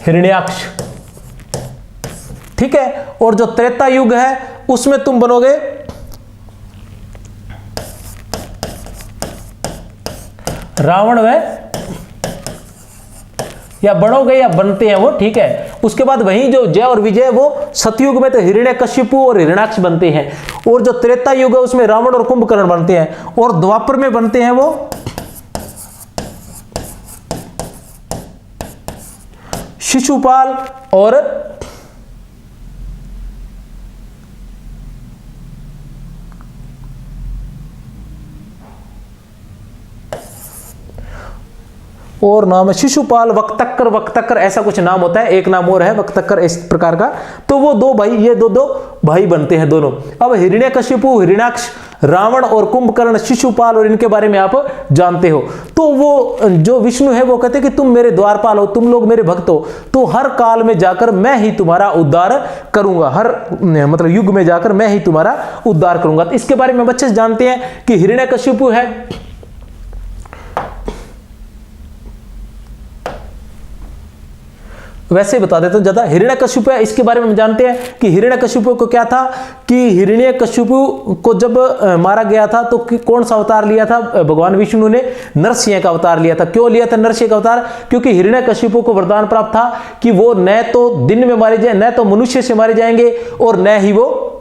S1: हिरण्याक्ष, ठीक है। और जो त्रेता युग है उसमें तुम बनोगे रावण व, या बनोगे या बनते हैं वो, ठीक है। उसके बाद वहीं जो जय और विजय वो सतयुग में तो हिरण्यकशिपु और हिरण्याक्ष बनते हैं, और जो त्रेता युग है उसमें रावण और कुंभकर्ण बनते हैं, और द्वापर में बनते हैं वो शिशुपाल और नाम है शिशुपाल, वक्तक्कर, वक्तक्कर ऐसा कुछ नाम होता है, एक नाम और है वक्तक्कर इस प्रकार का। तो वो दो भाई, ये दो भाई बनते हैं दोनों। अब हिरण्यकशिपु, हिरण्याक्ष, रावण और कुंभकर्ण, शिशुपाल और इनके बारे में आप जानते हो। तो वो जो विष्णु है वो कहते हैं कि तुम मेरे द्वारपाल हो, तुम लोग मेरे भक्त हो, तो हर काल में जाकर मैं ही तुम्हारा उद्धार करूंगा, हर मतलब युग में जाकर मैं ही तुम्हारा उद्धार करूंगा। तो इसके बारे में बच्चे जानते हैं कि हिरण्यकशिपु है, वैसे बता देता हूं ज्यादा। हिरण्यकशिपु है, इसके बारे में हम जानते हैं कि हिरण्यकशिपु को क्या था कि हिरण्यकशिपु को जब मारा गया था तो कौन सा अवतार लिया था, भगवान विष्णु ने नरसिंह का अवतार लिया था। क्यों लिया था नरसिंह का अवतार, क्योंकि हिरण्यकशिपु को वरदान प्राप्त था कि वो न तो दिन में मारे जाए, न तो मनुष्य से मारे जाएंगे और न ही वो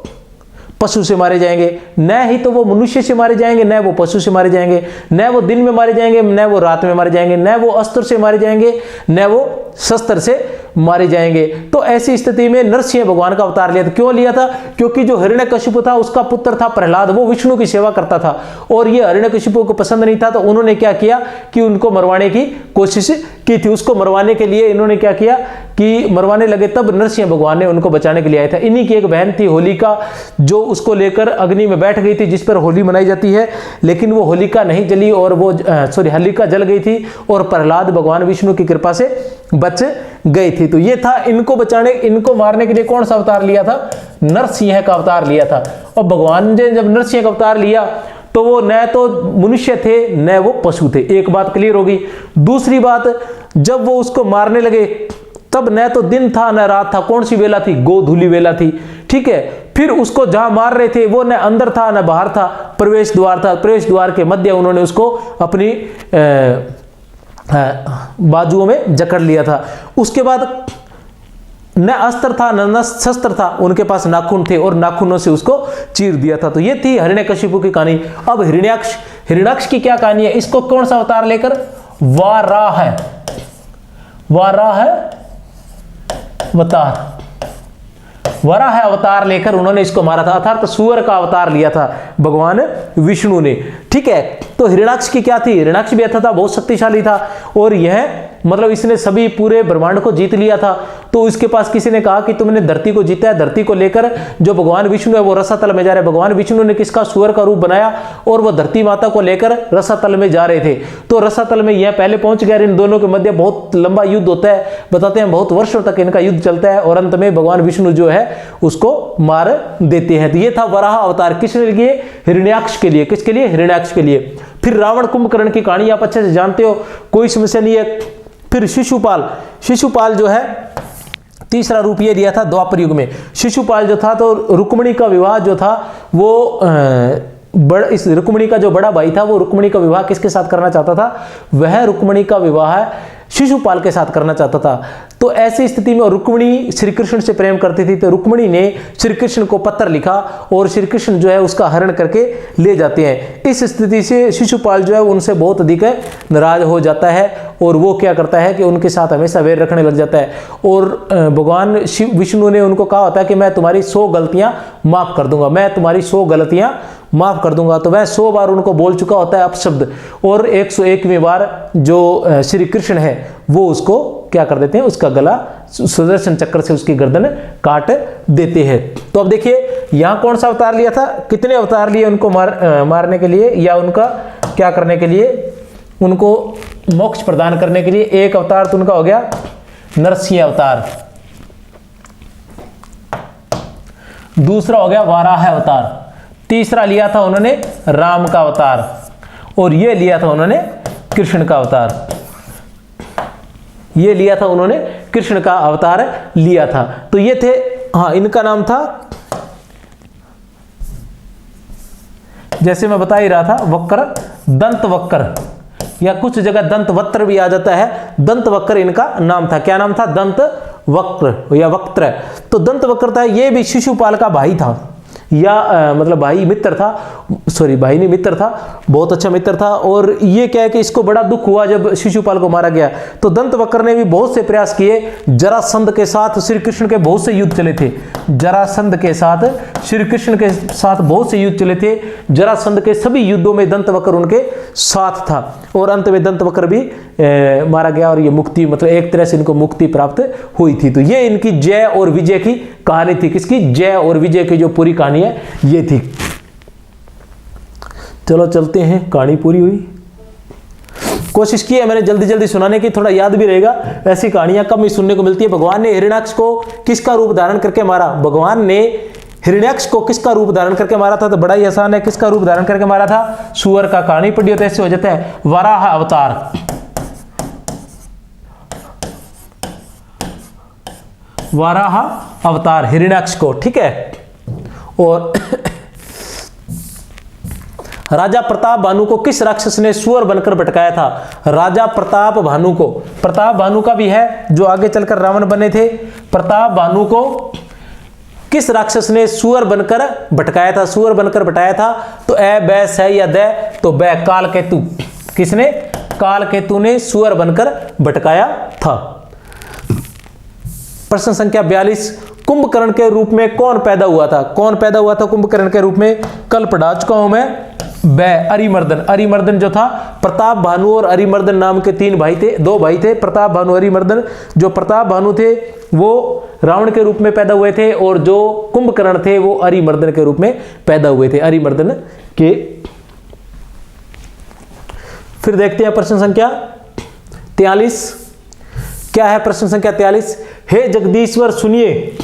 S1: पशु से मारे जाएंगे, न ही तो वो मनुष्य से मारे जाएंगे, न वो पशु से मारे जाएंगे, न वो दिन में मारे जाएंगे, न वो रात में मारे जाएंगे, न वो अस्त्र से मारे जाएंगे, न वो शस्त्र से मारे जाएंगे। तो ऐसी स्थिति में नरसिंह भगवान का अवतार लिया था। क्यों लिया था, क्योंकि जो हिरण्यकशिपु था उसका पुत्र था प्रहलाद, वो विष्णु की सेवा करता था और ये हिरण्यकशिपु को पसंद नहीं था। तो उन्होंने क्या किया कि उनको मरवाने की कोशिश की थी। उसको मरवाने के लिए इन्होंने क्या किया कि मरवाने लगे, तब नरसिंह भगवान ने उनको बचाने के लिए आया था। इन्हीं की एक बहन थी होलिका, जो उसको लेकर अग्नि में बैठ गई थी, जिस पर होली मनाई जाती है, लेकिन वो होलिका नहीं जली और वो होलिका जल गई थी और प्रहलाद भगवान विष्णु की कृपा से बच गई थी। तो ये था, इनको बचाने, इनको मारने के लिए कौन सा अवतार लिया था, नरसिंह का अवतार लिया था। और भगवान ने जब नरसिंह का अवतार लिया तो वो न तो मनुष्य थे न वो पशु थे। एक बात क्लियर होगी। दूसरी बात, जब वो उसको मारने लगे तब न तो दिन था न रात था, कौन सी वेला थी, गोधूली वेला थी, ठीक है। फिर उसको जहां मार रहे थे वो न अंदर था न बाहर था, प्रवेश द्वार था, प्रवेश द्वार के मध्य उन्होंने उसको अपनी बाजुओं में जकड़ लिया था। उसके बाद न अस्त्र था न शस्त्र था, उनके पास नाखून थे और नाखूनों से उसको चीर दिया था। तो ये थी हिरण्यकशिपु की कहानी। अब हिरण्याक्ष, हिरण्याक्ष की क्या कहानी है, इसको कौन सा अवतार लेकर, वाराह है, वाराह अवतार, वराह अवतार लेकर उन्होंने इसको मारा था, अर्थात सुअर का अवतार लिया था भगवान विष्णु ने, ठीक है। तो हिरण्याक्ष की क्या थी, हिरण्याक्ष भी था, बहुत शक्तिशाली था और यह मतलब इसने सभी पूरे ब्रह्मांड को जीत लिया था। तो इसके पास किसी ने कहा कि तुमने धरती को जीता है, धरती को लेकर जो भगवान विष्णु है वो रसातल में जा रहे हैं। भगवान विष्णु ने किसका, सुअर का रूप बनाया और वो धरती माता को लेकर रसातल में जा रहे थे। तो रसातल में यह पहले पहुंच गया, इन दोनों के मध्य बहुत लंबा युद्ध होता है, बताते हैं बहुत वर्षों तक इनका युद्ध चलता है और अंत में भगवान विष्णु जो है उसको मार देते हैं। तो ये था वराह अवतार, किसके लिए, हिरण्याक्ष के लिए। किसके लिए, हिरण्याक्ष के लिए। फिर रावण कुंभकर्ण की कहानी आप अच्छे से जानते हो, कोई समस्या नहीं है। फिर शिशुपाल, शिशुपाल जो है तीसरा रूप ये लिया था द्वापर युग में। शिशुपाल जो था तो रुक्मिणी का विवाह जो था वो इस रुक्मिणी का जो बड़ा भाई था वो रुक्मिणी का विवाह किसके साथ करना चाहता था, वह रुक्मिणी का विवाह शिशुपाल के साथ करना चाहता था। तो ऐसी स्थिति में रुक्मिणी श्री कृष्ण से प्रेम करती थी, तो रुक्मिणी ने श्री कृष्ण को पत्र लिखा और श्री कृष्ण जो है उसका हरण करके ले जाते हैं। इस स्थिति से शिशुपाल जो है उनसे बहुत अधिक नाराज हो जाता है और वो क्या करता है कि उनके साथ हमेशा वैर रखने लग जाता है। और भगवान विष्णु ने उनको कहा होता है कि मैं तुम्हारी 100 गलतियां माफ कर दूंगा, मैं तुम्हारी 100 गलतियां माफ कर दूंगा। तो वह 100 बार उनको बोल चुका होता है अपशब्द, और 101वीं बार जो श्री कृष्ण है वो उसको क्या कर देते हैं, उसका गला सुदर्शन चक्र से उसकी गर्दन काट देते हैं। तो अब देखिए यहाँ कौन सा अवतार लिया था, कितने अवतार लिए उनको मारने के लिए या उनका क्या करने के लिए, उनको मोक्ष प्रदान करने के लिए। एक अवतार तो उनका हो गया नरसिंह अवतार, दूसरा हो गया वाराह अवतार, तीसरा लिया था उन्होंने राम का अवतार, और ये लिया था उन्होंने कृष्ण का अवतार, ये लिया था उन्होंने कृष्ण का अवतार लिया था। तो ये थे, हाँ इनका नाम था, जैसे मैं बता ही रहा था, वक्र, दंत वक्र, या कुछ जगह दंत वक्र भी आ जाता है। दंत वक्र इनका नाम था। क्या नाम था? दंत वक्र या वक्त्र। तो दंत वक्र था, ये भी शिशुपाल का भाई था, या मतलब भाई मित्र था, सॉरी भाई नहीं मित्र था, बहुत अच्छा मित्र था। और ये क्या है कि इसको बड़ा दुख हुआ जब शिशुपाल को मारा गया। तो दंतवक्र ने भी बहुत से प्रयास किए, जरासंध के साथ श्री कृष्ण के बहुत से युद्ध चले थे, जरासंध के साथ श्री कृष्ण के साथ बहुत से युद्ध चले थे। जरासंध के सभी युद्धों में दंतवक्र उनके साथ था, और अंत में दंतवक्र भी मारा गया, और ये मुक्ति, मतलब एक तरह से इनको मुक्ति प्राप्त हुई थी। तो ये इनकी जय और विजय की कहानी थी। किसकी? जय और विजय की जो पूरी कहानी है ये थी। चलो चलते हैं, कहानी पूरी हुई। कोशिश की है मैंने जल्दी जल्दी सुनाने की, थोड़ा याद भी रहेगा। ऐसी कहानियां कम ही सुनने को मिलती है। भगवान ने हिरण्याक्ष को किसका रूप धारण करके मारा? भगवान ने हिरण्याक्ष को किसका रूप धारण करके मारा था? तो बड़ा ही आसान है, किसका रूप धारण करके मारा था? सुअर का। कहानी पढ़ियो तो ऐसे हो जाता है, वराह अवतार, वराह अवतार हिरण्याक्ष को, ठीक है। और राजा प्रताप भानु को किस राक्षस ने सुअर बनकर भटकाया था? राजा प्रताप भानु को, प्रताप भानु का भी है जो आगे चलकर रावण बने थे। प्रताप भानु को किस राक्षस ने सुअर बनकर भटकाया था? सुअर बनकर भटकाया था। तो ए बै स या द, तो बै काल केतु, किसने? काल केतु ने सुअर बनकर भटकाया था। प्रश्न संख्या 42, कुंभकर्ण के रूप में कौन पैदा हुआ था? कौन पैदा हुआ था कुंभकर्ण के रूप में? कल पढ़ा चुका हूं मैं। बै अरिमर्दन, अरिमर्दन जो था, प्रताप भानु और अरिमर्दन नाम के तीन भाई थे, दो भाई थे, प्रताप भानु अरिमर्दन। जो प्रताप भानु थे वो रावण के रूप में पैदा हुए थे, और जो कुंभकर्ण थे वो अरिमर्दन के रूप में पैदा हुए थे, अरिमर्दन के। फिर देखते हैं प्रश्न संख्या 43। क्या है प्रश्न संख्या 43? हे जगदीश्वर सुनिए,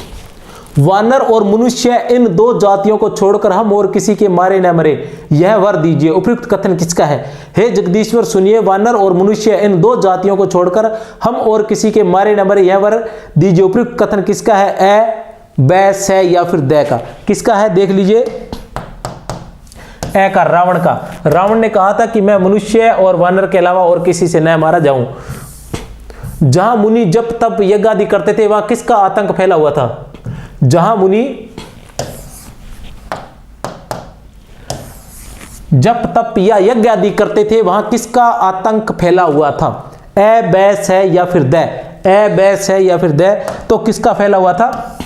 S1: वानर और मनुष्य इन दो जातियों को छोड़कर हम और किसी के मारे न मरे, यह वर दीजिए। उपयुक्त कथन किसका है? हे जगदीश्वर सुनिए, वानर और मनुष्य इन दो जातियों को छोड़कर हम और किसी के मारे न मरे, यह वर दीजिए। उपयुक्त कथन किसका है? ए, बै, से या फिर द का? किसका है देख लीजिए। ए का, रावण का। रावण ने कहा था कि मैं मनुष्य और वानर के अलावा और किसी से न मारा जाऊं। जहां मुनि जप तप यज्ञ आदि करते थे वहां किसका आतंक फैला हुआ था? जहां मुनि जप तप या यज्ञ आदि करते थे वहां किसका आतंक फैला हुआ था? ए, बै, से या फिर द? ए, बै, से या फिर द, तो किसका फैला हुआ था?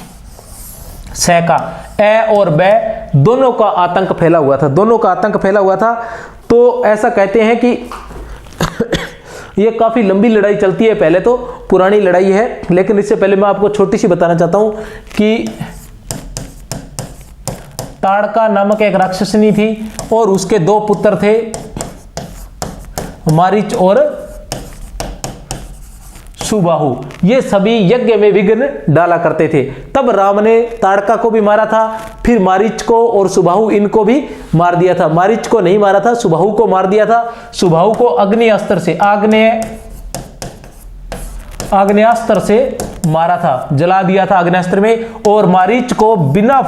S1: से का। ए और बै दोनों का आतंक फैला हुआ था, दोनों का आतंक फैला हुआ था। तो ऐसा कहते हैं कि ये काफी लंबी लड़ाई चलती है, पहले तो पुरानी लड़ाई है, लेकिन इससे पहले मैं आपको छोटी सी बताना चाहता हूं कि ताड़का नामक एक राक्षसनी थी और उसके दो पुत्र थे, मारीच और सुबाहु। ये सभी यज्ञ में विघ्न डाला करते थे। तब राम ने ताड़का को भी मारा था, फिर मारीच को और सुबाहु इनको भी मार दिया था। मारीच को नहीं मारा था, सुबाहु को मार दिया था। सुबाहु को अग्नि से आग्नेयास्त्र से मारा था, जला दिया था अग्नेयास्त्र में। और मारीच को बिना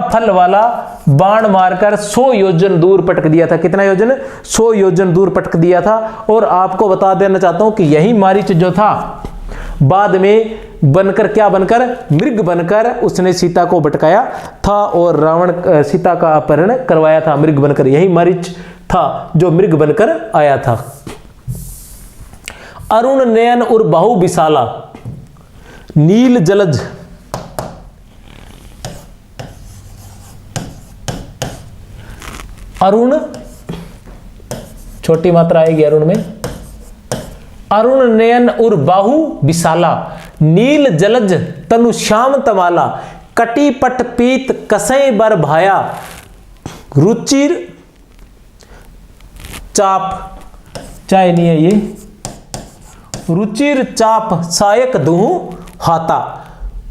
S1: फल वाला बाण मारकर 100 योजन दूर पटक दिया था। कितना योजन? 100 योजन दूर पटक दिया था। और आपको बता देना चाहता हूं कि यही मारीच जो था बाद में बनकर, क्या बनकर? मृग बनकर उसने सीता को भटकाया था और रावण सीता का अपहरण करवाया था मृग बनकर। यही मारीच था जो मृग बनकर आया था। अरुण नयन और बाहु विशाला, नील जलज, अरुण छोटी मात्रा आएगी अरुण में। अरुण नयन और बाहु विशाला, नील जलज तनु श्याम तमाला, कटी पट पीत कसई बर भाया, रुचिर चाप, चाय नहीं है ये, रुचिर चाप सायक दुहु हाथा।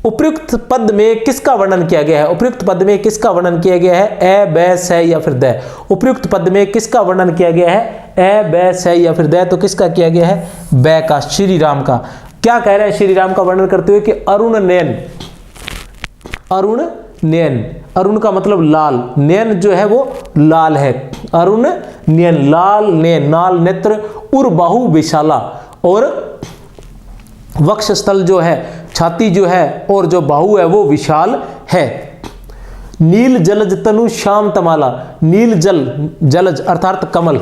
S1: उपयुक्त पद में किसका वर्णन किया गया है? उपयुक्त पद में किसका वर्णन किया गया है? ए, बै, से या फिर द। उपयुक्त पद में किसका वर्णन किया गया है? ए, बै, से या फिर द। तो किसका किया गया है? बै का, श्री राम का। क्या कह रहे हैं श्री राम का वर्णन करते हुए कि अरुण नयन, अरुण नयन, अरुण का मतलब लाल, नयन जो है वो लाल है, अरुण नयन, लाल नयन, नाल नेत्र, उर बाहु विशाला, और वक्षस्थल जो है, छाती जो है और जो बाहु है वो विशाल है। नील जलज तनु श्याम तमाला, नील जल, जलज अर्थात कमल,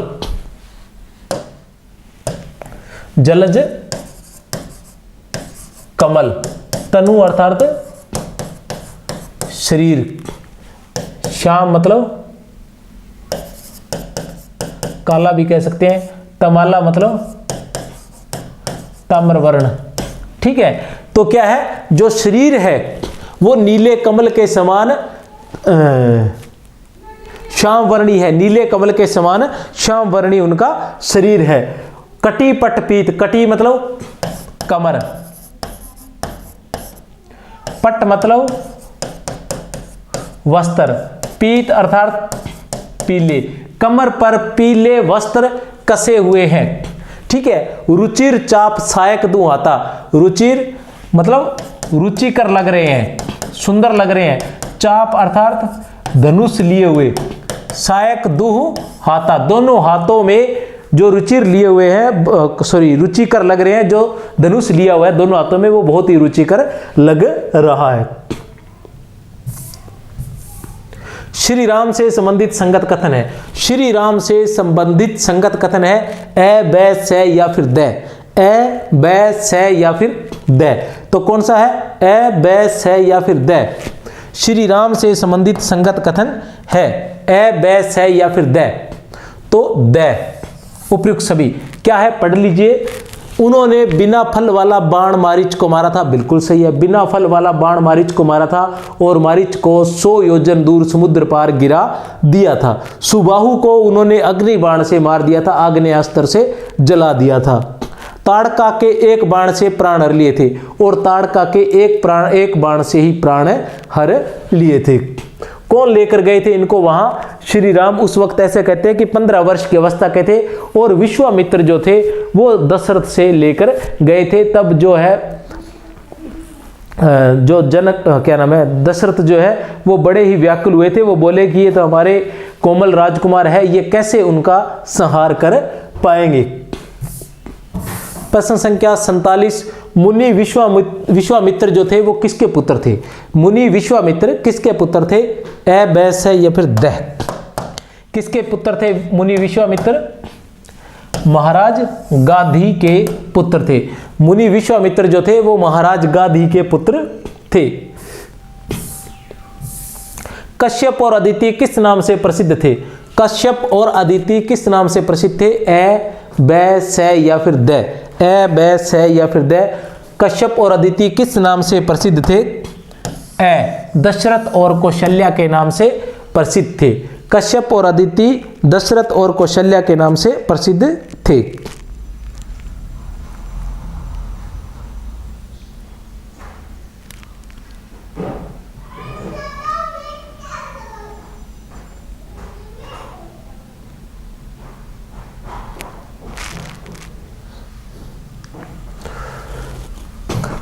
S1: जलज कमल, तनु अर्थात शरीर, श्याम मतलब काला भी कह सकते हैं, तमाला मतलब ताम्रवर्ण। ठीक है, तो क्या है, जो शरीर है वो नीले कमल के समान श्याम वर्णी है, नीले कमल के समान श्याम वर्णी उनका शरीर है। कटी पट पीत, कटी मतलब कमर, पट मतलब वस्त्र, पीत अर्थात पीले, कमर पर पीले वस्त्र कसे हुए हैं। ठीक है, रुचिर चाप सायक दुहाता, रुचिर मतलब रुचिकर लग रहे हैं, सुंदर लग रहे हैं, चाप अर्थात धनुष लिए हुए, सायक दुह हाथा, दोनों हाथों में जो रुचिर लिए हुए हैं, सॉरी रुचिकर लग रहे हैं, जो धनुष लिया हुआ है दोनों हाथों में वो बहुत ही रुचिकर लग रहा है। श्री राम से संबंधित संगत कथन है, श्री राम से संबंधित संगत कथन है ए, बै, से या फिर द, ए, बै, से या फिर द। तो कौन सा है? ए, बै, से या फिर द। श्री राम से संबंधित संगत कथन है ए, बै, से या फिर द। तो द उपयुक्त सभी क्या है पढ़ लीजिए। उन्होंने बिना फल वाला बाण मारीच को मारा था, बिल्कुल सही है, बिना फल वाला बाण मारीच को मारा था और मारीच को 100 योजन दूर समुद्र पार गिरा दिया था। सुबाहु को उन्होंने अग्नि बाण से मार दिया था, आग्नेयास्त्र से जला दिया था। ताड़का के एक बाण से प्राण हर लिए थे और ताड़का के एक बाण से ही प्राण हर लिए थे। कौन लेकर गए थे इनको वहां? श्री राम। उस वक्त ऐसे कहते हैं कि 15 वर्ष की अवस्था के थे और विश्वामित्र जो थे वो दशरथ से लेकर गए थे। तब जो है जो जनक क्या नाम है दशरथ जो है वो बड़े ही व्याकुल हुए थे। वो बोले कि ये तो हमारे कोमल राजकुमार है, ये कैसे उनका संहार कर पाएंगे। प्रश्न संख्या 47, मुनि विश्वामित्र जो थे वो किसके पुत्र थे? मुनि विश्वामित्र किसके पुत्र थे? ए, बै, से या फिर द। किसके पुत्र थे मुनि विश्वामित्र? महाराज गाधी के पुत्र थे। मुनि विश्वामित्र जो थे वो महाराज गाधी के पुत्र थे। कश्यप और अदिति किस नाम से प्रसिद्ध थे? कश्यप और अदिति किस नाम से प्रसिद्ध थे? ए, बै, से या फिर द। ए, बै, से या फिर द। कश्यप और अदिति किस नाम से प्रसिद्ध थे? ए, दशरथ और कौशल्या के नाम से प्रसिद्ध थे। कश्यप और अदिति दशरथ और कौशल्या के नाम से प्रसिद्ध थे।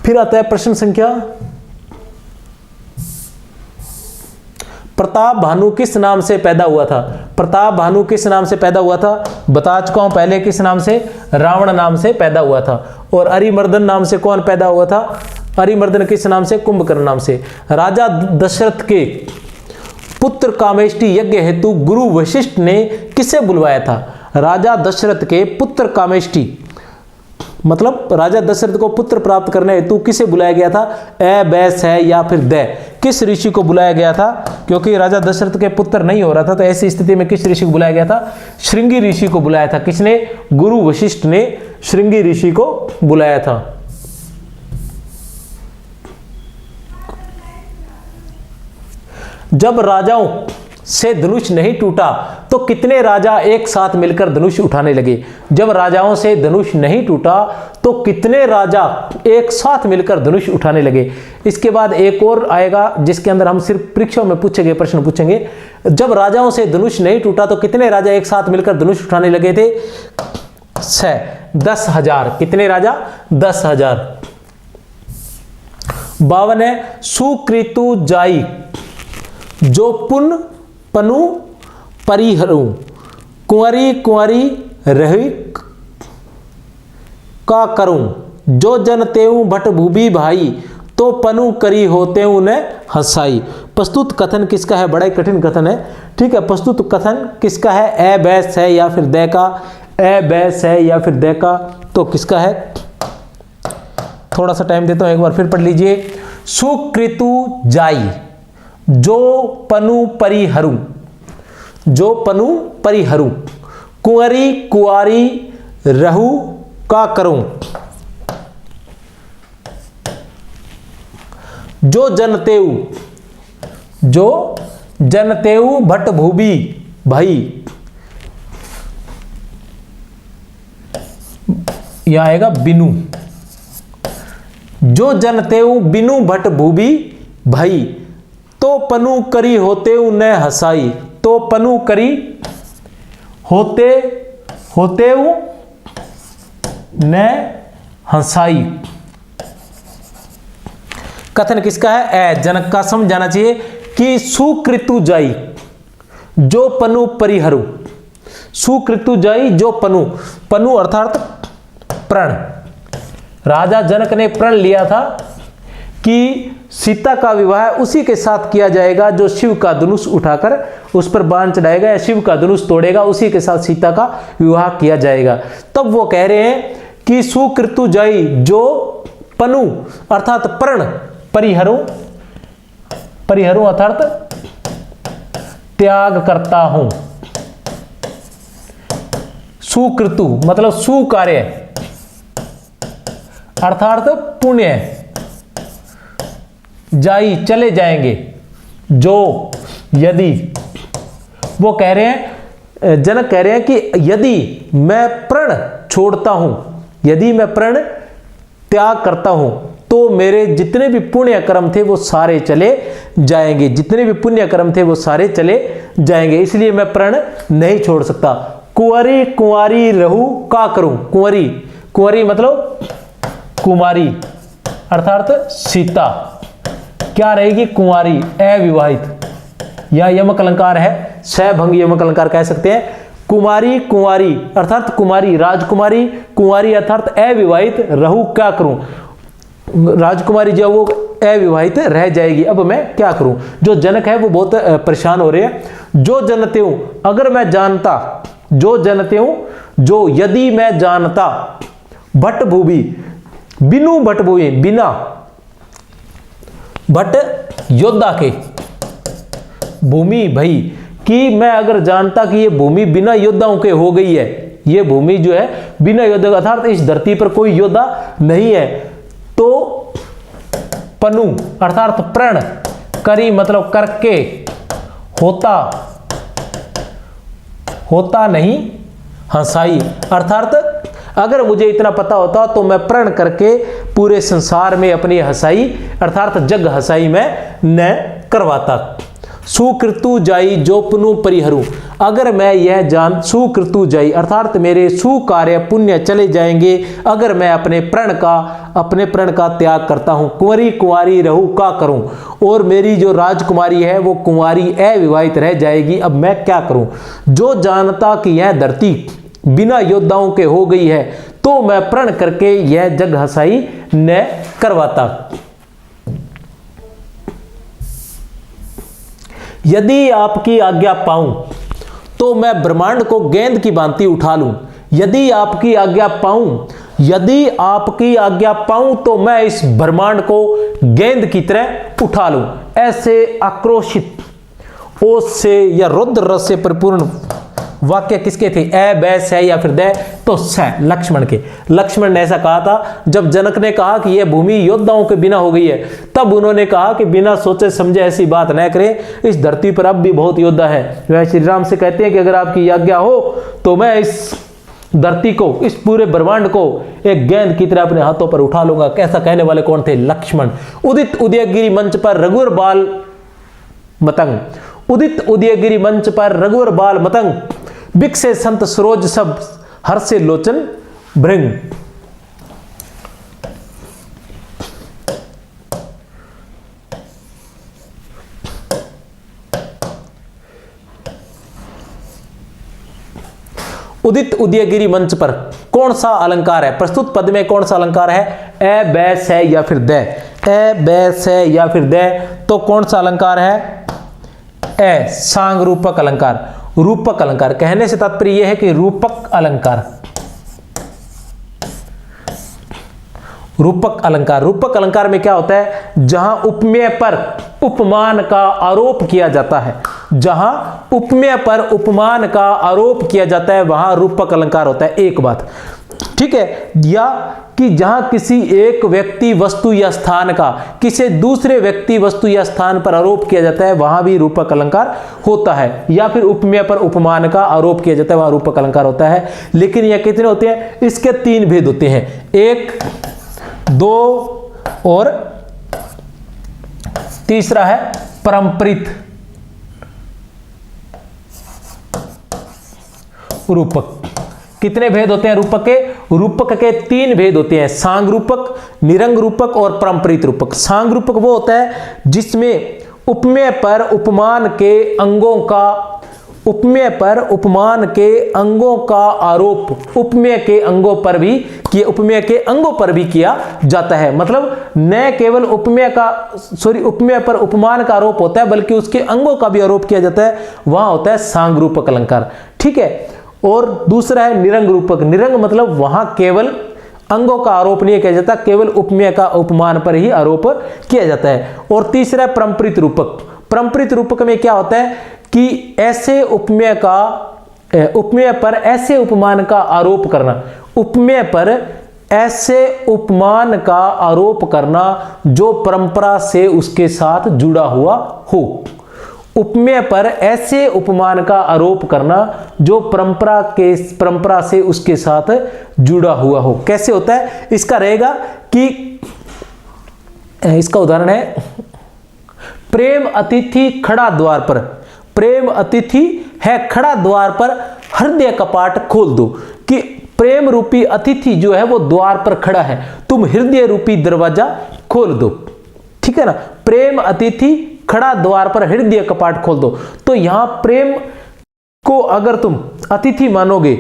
S1: फिर आता है प्रश्न संख्या, प्रताप भानु किस नाम से पैदा हुआ था? प्रताप भानु किस नाम से पैदा हुआ था? बता चुका हूं पहले, किस नाम से? रावण नाम से पैदा हुआ था। और अरिमर्दन नाम से कौन पैदा हुआ था? अरिमर्दन किस नाम से? कुंभकर्ण नाम से। राजा दशरथ के पुत्र कामेष्टि यज्ञ हेतु गुरु वशिष्ठ ने किसे बुलवाया था? राजा दशरथ के पुत्र कामेष्टि मतलब राजा दशरथ को पुत्र प्राप्त करने हेतु किसे बुलाया गया था? ए, बै, से या फिर द। किस ऋषि को बुलाया गया था? क्योंकि राजा दशरथ के पुत्र नहीं हो रहा था तो ऐसी स्थिति में किस ऋषि को बुलाया गया था? श्रृंगी ऋषि को बुलाया था। किसने? गुरु वशिष्ठ ने श्रृंगी ऋषि को बुलाया था। जब राजाओं से धनुष नहीं टूटा तो कितने राजा एक साथ मिलकर धनुष उठाने लगे। जब राजाओं से धनुष नहीं टूटा तो कितने राजा एक साथ मिलकर धनुष उठाने लगे। इसके बाद एक और आएगा जिसके अंदर हम सिर्फ परीक्षा में पूछे गए प्रश्न पूछेंगे। जब राजाओं से धनुष नहीं टूटा तो कितने राजा एक साथ मिलकर धनुष उठाने लगे थे। 10,000। कितने राजा? 10,000। 52 है सुकृतु जाई जो पुन पनु परिहरु कुंवरी कुंवरी रही का करूं जो जन तेऊ भट भूबी भाई तो पनु करी होते उन्हें हंसाई। प्रस्तुत कथन किसका है? बड़ा ही कठिन कथन है। ठीक है, प्रस्तुत कथन किसका है? ए बैस है या फिर दे का? ए बैस है या फिर दे का? तो किसका है? थोड़ा सा टाइम देता हूं, एक बार फिर पढ़ लीजिए। सुकृतु जाई जो पनु परिहरु जो पनु परिहरु कुंवरी कुआरी रहु का करूं जो जनतेऊ भट भूबी भाई। यहां आएगा बिनु। जो जनतेऊ बिनु भट भूबी भाई तो पनु करी होते न हसाई। तो पनु करी होते न हंसाई। कथन किसका है? ए जनक का समझाना चाहिए कि सुकृतु जाई जो पनु परिहरु। सुकृतु जाई जो पनु, पनु अर्थात प्रण। राजा जनक ने प्रण लिया था कि सीता का विवाह उसी के साथ किया जाएगा जो शिव का धनुष उठाकर उस पर बाण चढ़ाएगा या शिव का धनुष तोड़ेगा, उसी के साथ सीता का विवाह किया जाएगा। तब वो कह रहे हैं कि सुकृतु जाई जो पनु अर्थात प्रण परिहरु, परिहरु अर्थात त्याग करता हूं। सुकृतु मतलब सुकार्य अर्थात पुण्य। जाई चले जाएंगे जो यदि, वो कह रहे हैं, जनक कह रहे हैं कि यदि मैं प्रण छोड़ता हूं, यदि मैं प्रण त्याग करता हूं तो मेरे जितने भी पुण्य कर्म थे वो सारे चले जाएंगे। जितने भी पुण्य कर्म थे वो सारे चले जाएंगे, इसलिए मैं प्रण नहीं छोड़ सकता। कुंवरी कुंवारी रहू का करूं। कुंवरी, कुंवरी मतलब कुमारी अर्थात सीता क्या रहेगी? कुंवारी, अविवाहित। या यमक अलंकार है, सभंग यमक अलंकार कह सकते हैं। कुमारी कुंवारी अर्थात कुमारी, राजकुमारी, कुंवारी अर्थात अविवाहित, रहू क्या करूं। राजकुमारी जो वो अविवाहित रह जाएगी, अब मैं क्या करूं। जो जनक है वो बहुत परेशान हो रहे हैं। जो जनते हूं अगर मैं जानता, जो जनते हूं जो यदि मैं जानता, भट भूबी बिनु भट भूबी बिना भट योद्धा के भूमि भई, कि मैं अगर जानता कि ये भूमि बिना योद्धाओं के हो गई है, ये भूमि जो है बिना योद्धा अर्थात इस धरती पर कोई योद्धा नहीं है, तो पनु अर्थात प्रण करी मतलब करके होता नहीं हंसाई। अर्थात अगर मुझे इतना पता होता तो मैं प्रण करके पूरे संसार में अपनी हंसाई अर्थात जग हंसाई में न करवाता। सुकृतु जाई जो पुनु परिहरु, अगर मैं यह जान, सुकृतु जाई अर्थात मेरे सुकार्य पुण्य चले जाएंगे अगर मैं अपने प्रण का त्याग करता हूं। कुंवरी कुंवारी रहू का करूं, और मेरी जो राजकुमारी है वो कुंवारी अविवाहित रह जाएगी, अब मैं क्या करूं। जो जानता कि यह धरती बिना योद्धाओं के हो गई है तो मैं प्रण करके यह जग हंसाई न करवाता। यदि आपकी आज्ञा पाऊं तो मैं ब्रह्मांड को गेंद की भांति उठा लूं। यदि आपकी आज्ञा पाऊं, यदि आपकी आज्ञा पाऊं तो मैं इस ब्रह्मांड को गेंद की तरह उठा लूं। ऐसे आक्रोशित ओस से या रुद्र रस से परिपूर्ण वाक्य किसके थे? ए बैस है या फिर दे तो स लक्ष्मण के। लक्ष्मण ने ऐसा कहा था जब जनक ने कहा कि यह भूमि योद्धाओं के बिना हो गई है, तब उन्होंने कहा कि बिना सोचे समझे ऐसी बात न करें, इस धरती पर अब भी बहुत योद्धा है। वह श्री राम से कहते हैं कि अगर आपकी आज्ञा हो तो मैं इस धरती को, इस पूरे ब्रह्मांड को एक गेंद की तरह अपने हाथों पर उठा लूंगा। कैसा कहने वाले कौन थे? लक्ष्मण। उदित उदयगिरी मंच पर रघुवर बाल मतंग, उदित उदयगिरी मंच पर रघुवर बाल मतंग, बिकसे संत सरोज सब हर्षे लोचन भृंग। उदित उदयगिरी मंच पर कौन सा अलंकार है? प्रस्तुत पद में कौन सा अलंकार है? ए बै से या फिर दे, ए बै से या फिर दे, तो कौन सा अलंकार है? ए सांग रूपक अलंकार। रूपक अलंकार कहने से तात्पर्य यह है कि रूपक अलंकार, रूपक अलंकार। रूपक अलंकार में क्या होता है? जहां उपमेय पर उपमान का आरोप किया जाता है, जहां उपमेय पर उपमान का आरोप किया जाता है वहां रूपक अलंकार होता है। एक बात, ठीक है। या कि जहां किसी एक व्यक्ति वस्तु या स्थान का किसी दूसरे व्यक्ति वस्तु या स्थान पर आरोप किया जाता है वहां भी रूपक अलंकार होता है। या फिर उपमेय पर उपमान का आरोप किया जाता है वहां रूपक अलंकार होता है। लेकिन यह कितने होते हैं? इसके तीन भेद होते हैं, 1, 2 और तीसरा है परंपरित रूपक। कितने भेद होते हैं रूपक के? रूपक के 3 भेद होते हैं, सांग रूपक, निरंग रूपक और परंपरित रूपक। सांग रूपक वो होता है जिसमें उपमेय पर उपमान के अंगों का, उपमेय पर उपमान के अंगों का आरोप उपमेय के अंगों पर भी किया, उपमेय के अंगों पर भी किया जाता है। मतलब न केवल उपमेय पर उपमान का आरोप होता है बल्कि उसके अंगों का भी आरोप किया जाता है, वहां होता है सांग रूपक अलंकार, ठीक है। और दूसरा है निरंग रूपक। निरंग मतलब वहां केवल अंगों का आरोप नहीं किया जाता, केवल उपमेय का उपमान पर ही आरोप किया जाता है। और तीसरा है परंपरित रूपक। परंपरित रूपक में क्या होता है कि ऐसे उपमेय पर ऐसे उपमान का आरोप करना, उपमेय पर ऐसे उपमान का आरोप करना जो परंपरा से उसके साथ जुड़ा हुआ हो। उपमेय पर ऐसे उपमान का आरोप करना जो परंपरा से उसके साथ जुड़ा हुआ हो। कैसे होता है? इसका रहेगा कि इसका उदाहरण है, प्रेम अतिथि खड़ा द्वार पर, प्रेम अतिथि है खड़ा द्वार पर, हृदय कपाट खोल दो। कि प्रेम रूपी अतिथि जो है वो द्वार पर खड़ा है, तुम हृदय रूपी दरवाजा खोल दो, ठीक है ना। प्रेम अतिथि खड़ा द्वार पर, हृदय कपाट खोल दो। तो यहां प्रेम को अगर तुम अतिथि मानोगे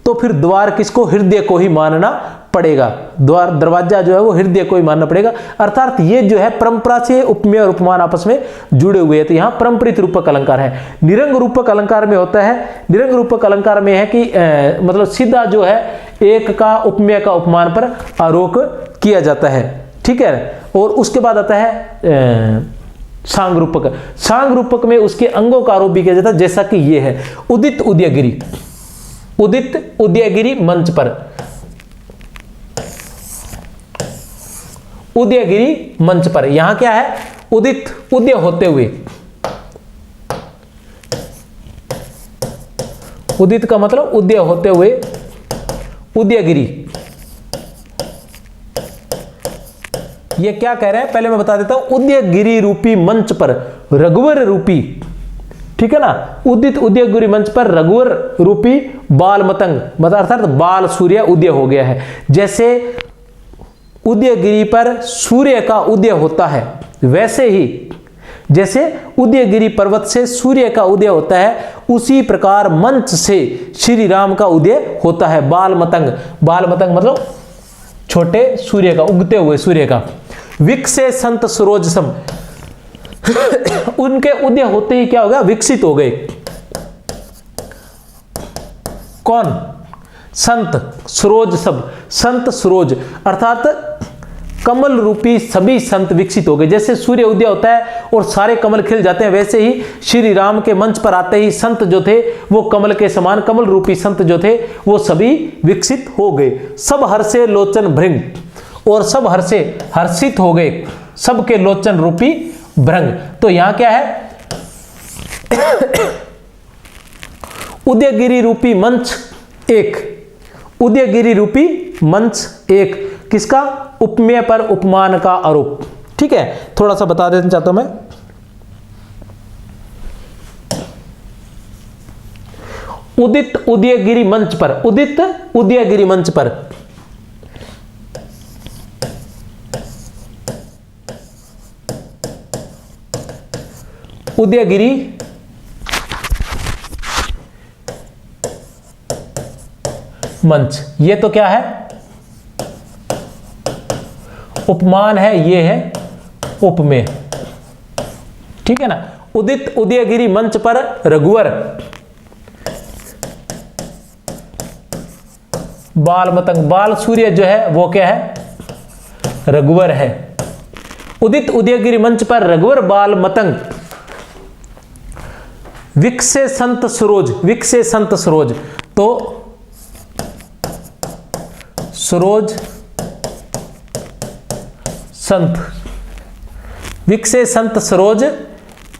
S1: तो फिर द्वार किसको? हृदय को ही मानना पड़ेगा। द्वार दरवाजा जो है वो हृदय को ही मानना पड़ेगा। अर्थात ये जो है परंपरा से उपमेय और उपमान आपस में जुड़े हुए हैं। तो यहां परंपरित रूपक अलंकार है। निरंग रूपक अलंकार में होता है, निरंग रूपक अलंकार में है कि मतलब सीधा जो है एक का उपमेय का उपमान पर आरोप किया जाता है, ठीक है। और उसके बाद आता है सांग रूपक। सांग रूपक में उसके अंगों का आरोप भी किया जाता है, जैसा कि ये है उदित उदयगिरी, उदित उदयगिरी मंच पर, उदयगिरी मंच पर। यहां क्या है? उदित, उदय होते हुए, उदित का मतलब उदय होते हुए, उदयगिरी। ये क्या कह रहे हैं पहले मैं बता देता हूं। उदयगिरी रूपी मंच पर रघुवर रूपी, ठीक है ना, उदित उदयगिरी मंच पर रघुवर रूपी बाल मतंग, मतलब अर्थात बाल सूर्य उदय हो गया है। जैसे उदयगिरी पर सूर्य का उदय होता है, वैसे ही जैसे उदयगिरी पर्वत से सूर्य का उदय होता है, उसी प्रकार मंच से श्री राम का उदय होता है। बाल मतंग, बाल मतंग मतलब छोटे सूर्य का, उगते हुए सूर्य का। विकसे संत सरोज सम, उनके उदय होते ही क्या हो गया? विकसित हो गए। कौन? संत सरोज सब, संत सरोज अर्थात कमल रूपी सभी संत विकसित हो गए। जैसे सूर्य उदय होता है और सारे कमल खिल जाते हैं, वैसे ही श्री राम के मंच पर आते ही संत जो थे वो कमल के समान, कमल रूपी संत जो थे वो सभी विकसित हो गए। सब हर्षे लोचन भृंग, और सब हर्षे हर्षित हो गए, सबके लोचन रूपी भृंग। तो यहां क्या है, उदयगिरी रूपी मंच एक, उदयगिरी रूपी मंच एक, किसका, उपमेय पर उपमान का आरोप। ठीक है, थोड़ा सा बता देना चाहता हूं मैं। उदित उदयगिरी मंच पर, उदित उदयगिरी मंच पर, उदयगिरी मंच, ये तो क्या है, उपमान है, ये है उपमेय। ठीक है ना। उदित उदयगिरी मंच पर रघुवर बाल मतंग, बाल सूर्य जो है वो क्या है, रघुवर है। उदित उदयगिरी मंच पर रघुवर बाल मतंग, विकसे संत सरोज, विकसे संत सरोज, तो सरोज संत, विकसे संत सरोज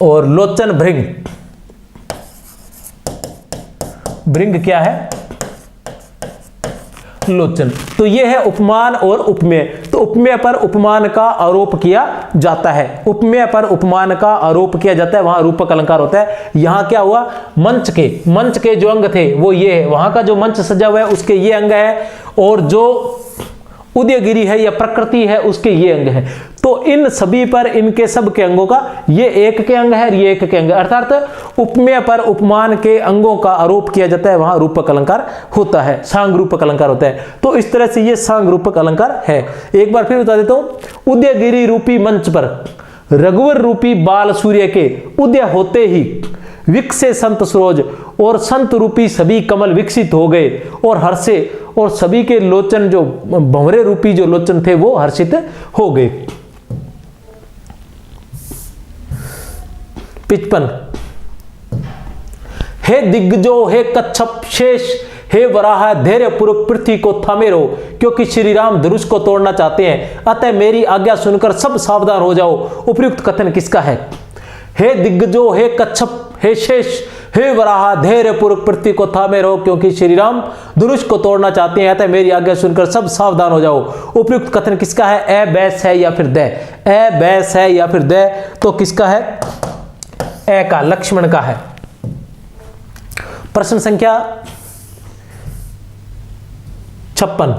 S1: और लोचन भृंग, भृंग क्या है, लोचन। तो यह है उपमान और उपमेय। तो उपमेय पर उपमान का आरोप किया जाता है, उपमेय पर उपमान का आरोप किया जाता है, वहां रूपक अलंकार होता है। यहां क्या हुआ, मंच के जो अंग थे वो ये है, वहां का जो मंच सजा हुआ है उसके ये अंग है, और जो उदयगिरी है या प्रकृति है उसके ये अंग है। तो इन सभी पर, इनके सब के अंगों का ये एक के अंग है, ये एक के अंग है, अर्थात उपमेय पर उपमान के अंगों का आरोप किया जाता है, वहां रूपक अलंकार होता है, सांग रूपक अलंकार होता है। तो इस तरह से ये सांग रूपक अलंकार है। एक बार फिर बता देता हूं, उदयगिरी रूपी मंच पर रघुवर रूपी बाल सूर्य के उदय होते ही विकसे संत सरोज, और संत रूपी सभी कमल विकसित हो गए, और हर्षे, और सभी के लोचन जो भंवरे रूपी जो लोचन थे वो हर्षित हो गए। 55, हे दिग्गजो, हे कच्छप शेष, हे वराह धैर्य पूर्वक पृथ्वी को थामे रहो, क्योंकि श्री राम धनुष को तोड़ना चाहते हैं, अतः मेरी आज्ञा सुनकर सब सावधान हो जाओ। उपयुक्त कथन किसका है, हे दिग्गजो, हे कच्छप, हे शेष, हे वराह धैर्य पूर्वक पृथ्वी को थामे रहो, क्योंकि श्री राम धनुष को तोड़ना चाहते हैं, अतः मेरी आज्ञा सुनकर सब सावधान हो जाओ। उपयुक्त कथन किसका है, ए बैस है या फिर दे, ए बैस है या फिर दे, तो किसका है, ए का, लक्ष्मण का है। प्रश्न संख्या 56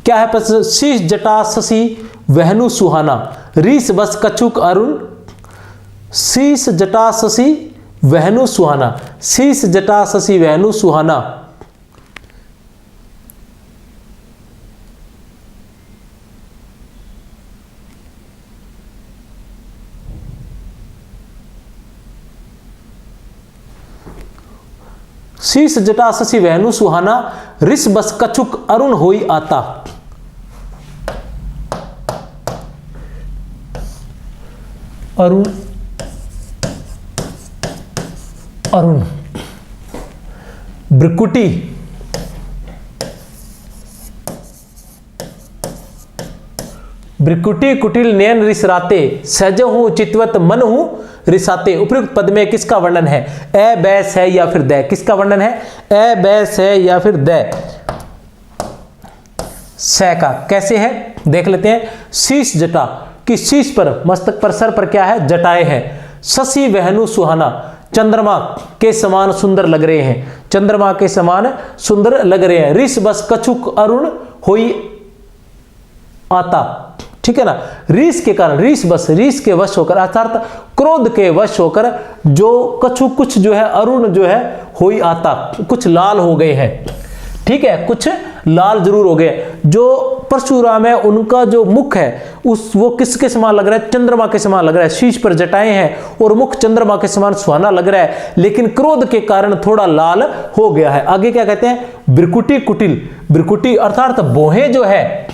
S1: क्या है प्रश्न, शीश जटा शशि वहनु सुहाना, रीस बस कछुक अरुण, शीश जटा शशि वहनु सुहाना, शीश जटा शशि वहनु सुहाना, शीश जटा शशि वहनु सुहाना, ऋष बस कछुक अरुण होई आता। अरुण, अरुण, ब्रिकुटी, ब्रिकुटी कुटिल नयन रिसराते, सहज हूं चितवत मन हूं रिसाते। उपयुक्त पद में किसका वर्णन है, ए बैस है या फिर दे, किसका वर्णन है, ए बैस है या फिर दे, स का। कैसे है देख लेते हैं। शीश जटा, कि शीश पर, मस्तक पर, सर पर क्या है, जटाएं हैं। शशि वहनु सुहाना, चंद्रमा के समान सुंदर लग रहे हैं, चंद्रमा के समान सुंदर लग रहे हैं। ऋष बस कछुक अरुण होई आता, ठीक है ना। रीस के कारण, रीस बस, रीस के वश होकर, अर्थात क्रोध के वश होकर जो कछु कुछ जो है, अरुण जो है होई आता, कुछ लाल हो गए हैं, ठीक है, कुछ लाल जरूर हो गए। जो परशुराम है उनका जो मुख है वो किसके समान लग रहा है, चंद्रमा के समान लग रहा है। शीश पर जटाएं हैं और मुख चंद्रमा के समान सुहाना लग रहा है, लेकिन क्रोध के कारण थोड़ा लाल हो गया है। आगे क्या कहते हैं, ब्रिकुटी कुटिल, ब्रिकुटी अर्थात भौहें जो है,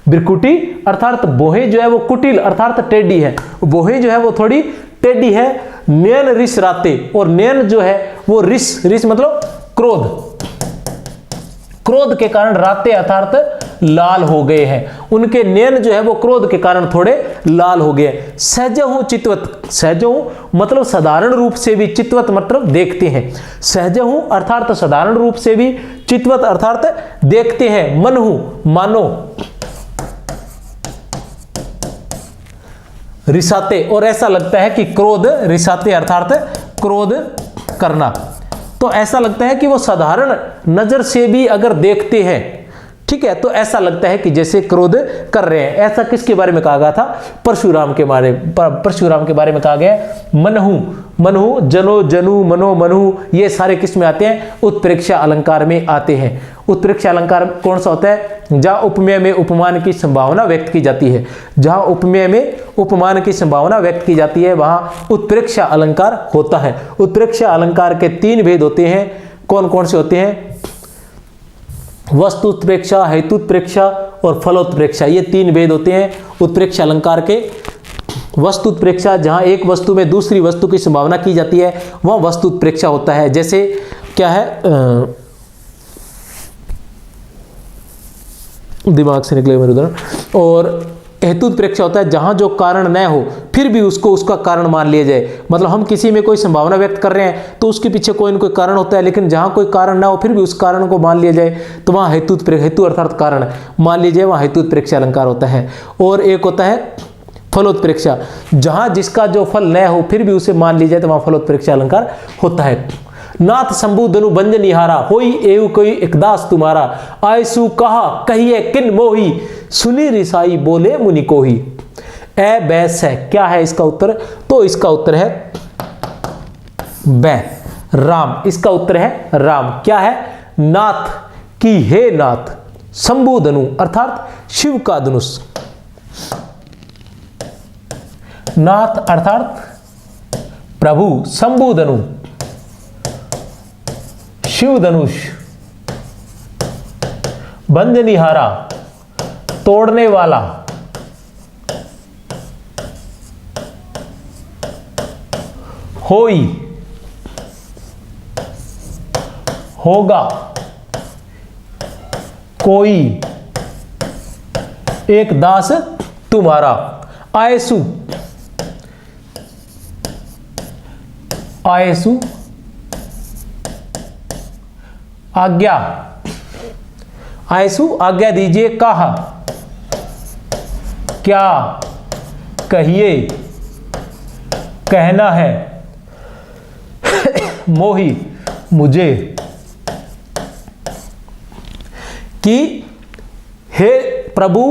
S1: बिरकुटी अर्थात भौहें जो है वो कुटिल अर्थात टेढ़ी है, भौहें जो है वो थोड़ी टेढ़ी है। नयन रिस राते, और नयन जो है वो रिस मतलब क्रोध, क्रोध के कारण राते अर्थात लाल हो गए हैं, उनके नयन जो है वो क्रोध के कारण थोड़े लाल हो गए। सहजहु चितवत, सहजहु मतलब साधारण रूप से भी, चितवत मतलब देखते हैं, सहजहु अर्थात साधारण रूप से भी, चितवत अर्थात देखते हैं, मनहु मानो, रिसाते, और ऐसा लगता है कि क्रोध, रिसाते अर्थात क्रोध करना, तो ऐसा लगता है कि वो साधारण नजर से भी अगर देखते हैं, ठीक है, तो ऐसा लगता है कि जैसे क्रोध कर रहे हैं। ऐसा किसके बारे में कहा गया था? परशुराम के बारे में कहा गया। मनहु, मनहु, जनो, जनु, मनो, मनु, ये सारे किस में आते हैं? उत्प्रेक्षा अलंकार में आते हैं। उत्प्रेक्षा अलंकार कौन सा होता है? जहां उपमेय में उपमान की संभावना व्यक्त की जाती है, जहां उपमेय में उपमान की संभावना व्यक्त की जाती है वहां उत्प्रेक्षा अलंकार होता है। उत्प्रेक्षा अलंकार के 3 भेद होते हैं। कौन कौन से होते हैं? वस्तुत्प्रेक्षा, हेतुत्प्रेक्षा और फलोत्प्रेक्षा, ये 3 भेद होते हैं उत्प्रेक्षा अलंकार के। वस्तुत्प्रेक्षा, जहां एक वस्तु में दूसरी वस्तु की संभावना की जाती है वह वस्तुत्प्रेक्षा होता है। जैसे क्या है, दिमाग से निकले मेरे उदाहरण। और हेतुत्प्रेक्षा होता है जहां जो कारण न हो फिर भी उसको उसका कारण मान लिया जाए, मतलब हम किसी में कोई संभावना व्यक्त कर रहे हैं तो उसके पीछे कोई न कोई कारण होता है, लेकिन जहां कोई कारण ना हो फिर भी उस कारण को मान लिया जाए तो वहां हेतु अर्थात कारण मान लीजिए, वहां हेतुत्प्रेक्षा अलंकार होता है। और एक होता है फलोत्प्रेक्षा, जहां जिसका जो फल न हो फिर भी उसे मान लिया जाए तो वहां फलोत्प्रेक्षा अलंकार होता है। नाथ शंभु धनु बंज निहारा, होई एवं कोई एकदास तुम्हारा, आयसु कहा कहिए किन मोही, सुनी रिसाई बोले मुनि कोही। ए बैस है, क्या है इसका उत्तर? तो इसका उत्तर है बै, राम, इसका उत्तर है राम। क्या है? नाथ की हे नाथ, शंभु धनु अर्थात शिव का धनुष, नाथ अर्थात प्रभु, शंभु धनु शिव धनुष, बंज निहारा तोड़ने वाला, होई होगा कोई एक दास तुम्हारा, आयसु आयसु आज्ञा, आयसु आज्ञा दीजिए, कहा क्या कहिए कहना है, मोही मुझे, कि हे प्रभु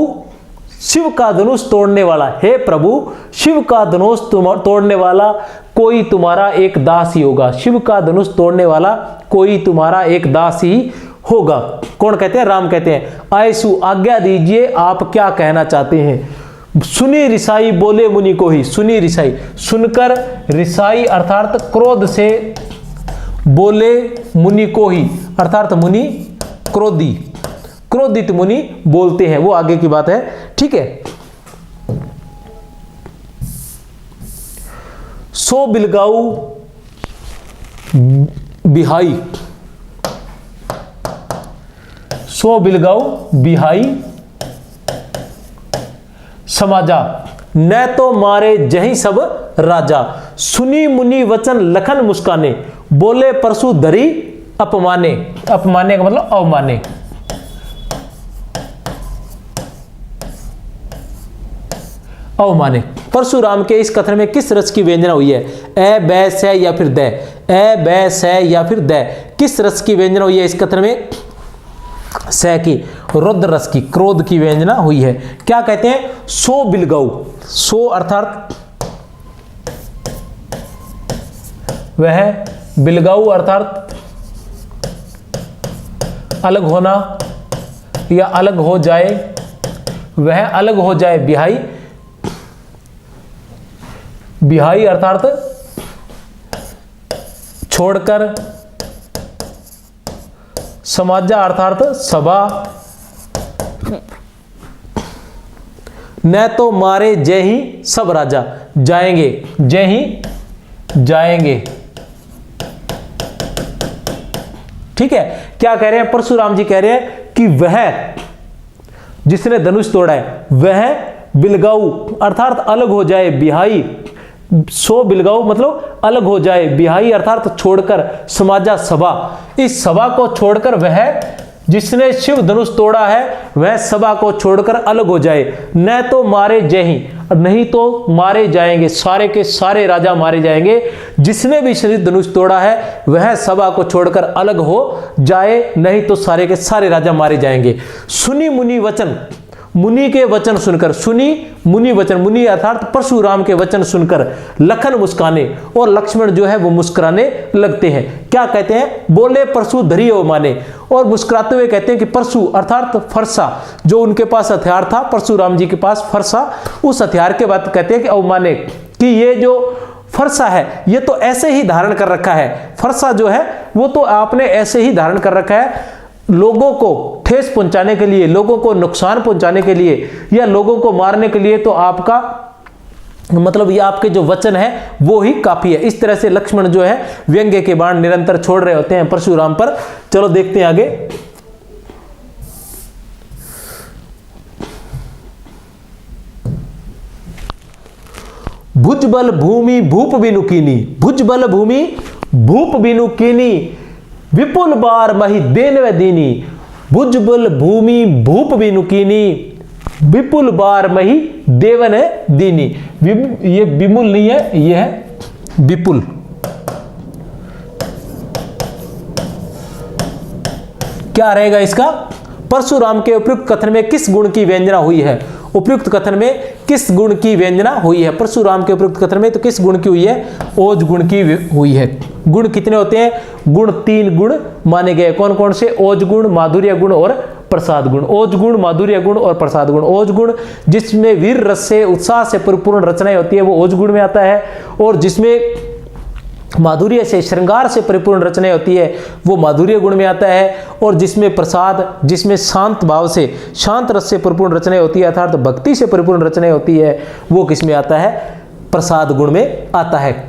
S1: शिव का धनुष तोड़ने वाला, हे प्रभु शिव का धनुष तोड़ने वाला कोई तुम्हारा एक दास ही होगा, शिव का धनुष तोड़ने वाला कोई तुम्हारा एक दास ही होगा। कौन कहते हैं? राम कहते हैं। आयसु आज्ञा दीजिए, आप क्या कहना चाहते हैं। सुनी रिसाई बोले मुनि को ही, सुनी रिसाई सुनकर, रिसाई अर्थात क्रोध से, बोले मुनि को ही अर्थात मुनि क्रोधी, क्रोधित मुनि बोलते हैं, वो आगे की बात है, ठीक है। सो बिलगाऊ बिहाई, सो बिलगाऊ बिहाई समाजा, न तो मारे जहीं सब राजा, सुनी मुनि वचन लखन मुस्काने, बोले परसु धरी अपमाने, अपमाने का मतलब अवमाने। अवमाने। परशुराम के इस कथन में किस रस की व्यंजना हुई है? ए बै से या फिर द, ए बै से या फिर द, किस रस की व्यंजना हुई है इस कथन में? स की, रुद्र रस की, क्रोध की व्यंजना हुई है। क्या कहते हैं? सो बिलगाऊ, सो अर्थात वह, बिलगाऊ अर्थात अलग होना या अलग हो जाए, वह अलग हो जाए, बिहाई, बिहाई अर्थात छोड़कर, समाजा अर्थात सभा, न तो मारे जय ही सब राजा जाएंगे, जय ही जाएंगे। ठीक है, क्या कह रहे हैं परशुराम जी? कह रहे हैं कि वह जिसने धनुष तोड़ा है वह बिलगाऊ अर्थात अलग हो जाए, बिहाई सो बिलगाऊ मतलब अलग हो जाए, बिहाई अर्थात छोड़कर, समाजा सभा, इस सभा को छोड़कर वह जिसने शिव धनुष तोड़ा है वह सभा को छोड़कर अलग हो जाए। न तो मारे जय ही, नहीं तो मारे जाएंगे, सारे के सारे राजा मारे जाएंगे। जिसने भी शिव धनुष तोड़ा है वह सभा को छोड़कर अलग हो जाए, नहीं तो सारे के सारे राजा मारे जाएंगे। सुनी मुनि वचन, मुनि के वचन सुनकर, सुनी मुनि वचन, मुनि अर्थात परशुराम के वचन सुनकर लखन मुस्काने और लक्ष्मण जो है वो मुस्कुराने लगते हैं। क्या कहते हैं? बोले परशु धरी हो माने, और मुस्कुराते हुए कहते हैं कि परशु अर्थात फरसा, जो उनके पास हथियार था परशुराम जी के पास फरसा, उस हथियार के बाद कहते हैं कि अवमाने, कि ये जो फरसा है ये तो ऐसे ही धारण कर रखा है, फरसा जो है वो तो आपने ऐसे ही धारण कर रखा है, लोगों को ठेस पहुंचाने के लिए, लोगों को नुकसान पहुंचाने के लिए या लोगों को मारने के लिए, तो आपका मतलब ये आपके जो वचन है वो ही काफी है। इस तरह से लक्ष्मण जो है व्यंग्य के बाण निरंतर छोड़ रहे होते हैं परशुराम पर। चलो देखते हैं आगे। भुजबल भूमि भूप बिनु कीनी, भुजबल भूमि भूप बिनु कीनी, विपुल बार मही देन व दीनी, भुजबल भूमि भूप बिनु कीनी, विपुल बार मही देवन दीनी। ये विमुल नहीं है, ये है विपुल। क्या रहेगा इसका? परशुराम के उपयुक्त कथन में किस गुण की व्यंजना हुई है? उपयुक्त कथन में किस गुण की व्यंजना हुई है? परशुराम के उपयुक्त कथन में तो किस गुण की हुई है? ओज गुण की हुई है। गुण कितने होते हैं? गुण 3 गुण माने गए। कौन कौन से? ओज गुण, माधुर्य गुण और प्रसाद गुण। ओज गुण, माधुर्य गुण और प्रसाद गुण। ओज गुण जिसमें वीर रस से, उत्साह से परिपूर्ण रचनाएं होती है वो ओज गुण में आता है, और जिसमें माधुर्य से, श्रृंगार से परिपूर्ण रचनाएं होती है वो माधुर्य गुण में आता है, और जिसमें प्रसाद, जिसमें शांत भाव से, शांत रस से परिपूर्ण रचनाएं होती है अर्थात भक्ति से परिपूर्ण रचनाएं होती है वो किस में आता है? प्रसाद गुण में आता है।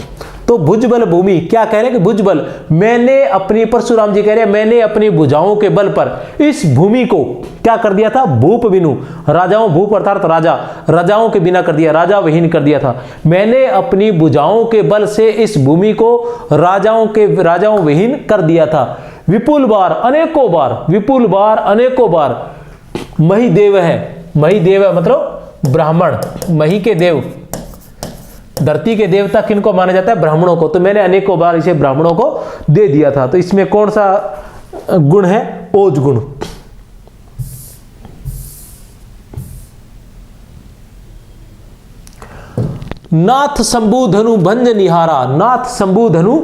S1: तो भुजबल भूमि, क्या कह रहे हैं कि भुजबल, मैंने अपनी, परशुराम जी कह रहे हैं मैंने अपनी भुजाओं के बल पर इस भूमि को क्या कर दिया था? भूप बिनु, राजाओं, भूप अर्थात राजा, राजाओं के बिना कर दिया, राजा विहीन कर दिया था। मैंने अपनी भुजाओं के बल से इस भूमि को राजाओं विहीन कर दिया था। विपुल बार, अनेकों बार, विपुल बार, अनेकों बार, मही देव है, मही देव है मतलब ब्राह्मण, मही के देव, धरती के देवता किनको माना जाता है? ब्राह्मणों को। तो मैंने अनेकों बार इसे ब्राह्मणों को दे दिया था। तो इसमें कौन सा गुण है? ओज गुण। नाथ शंभु धनु भंज निहारा, नाथ शंभु धनु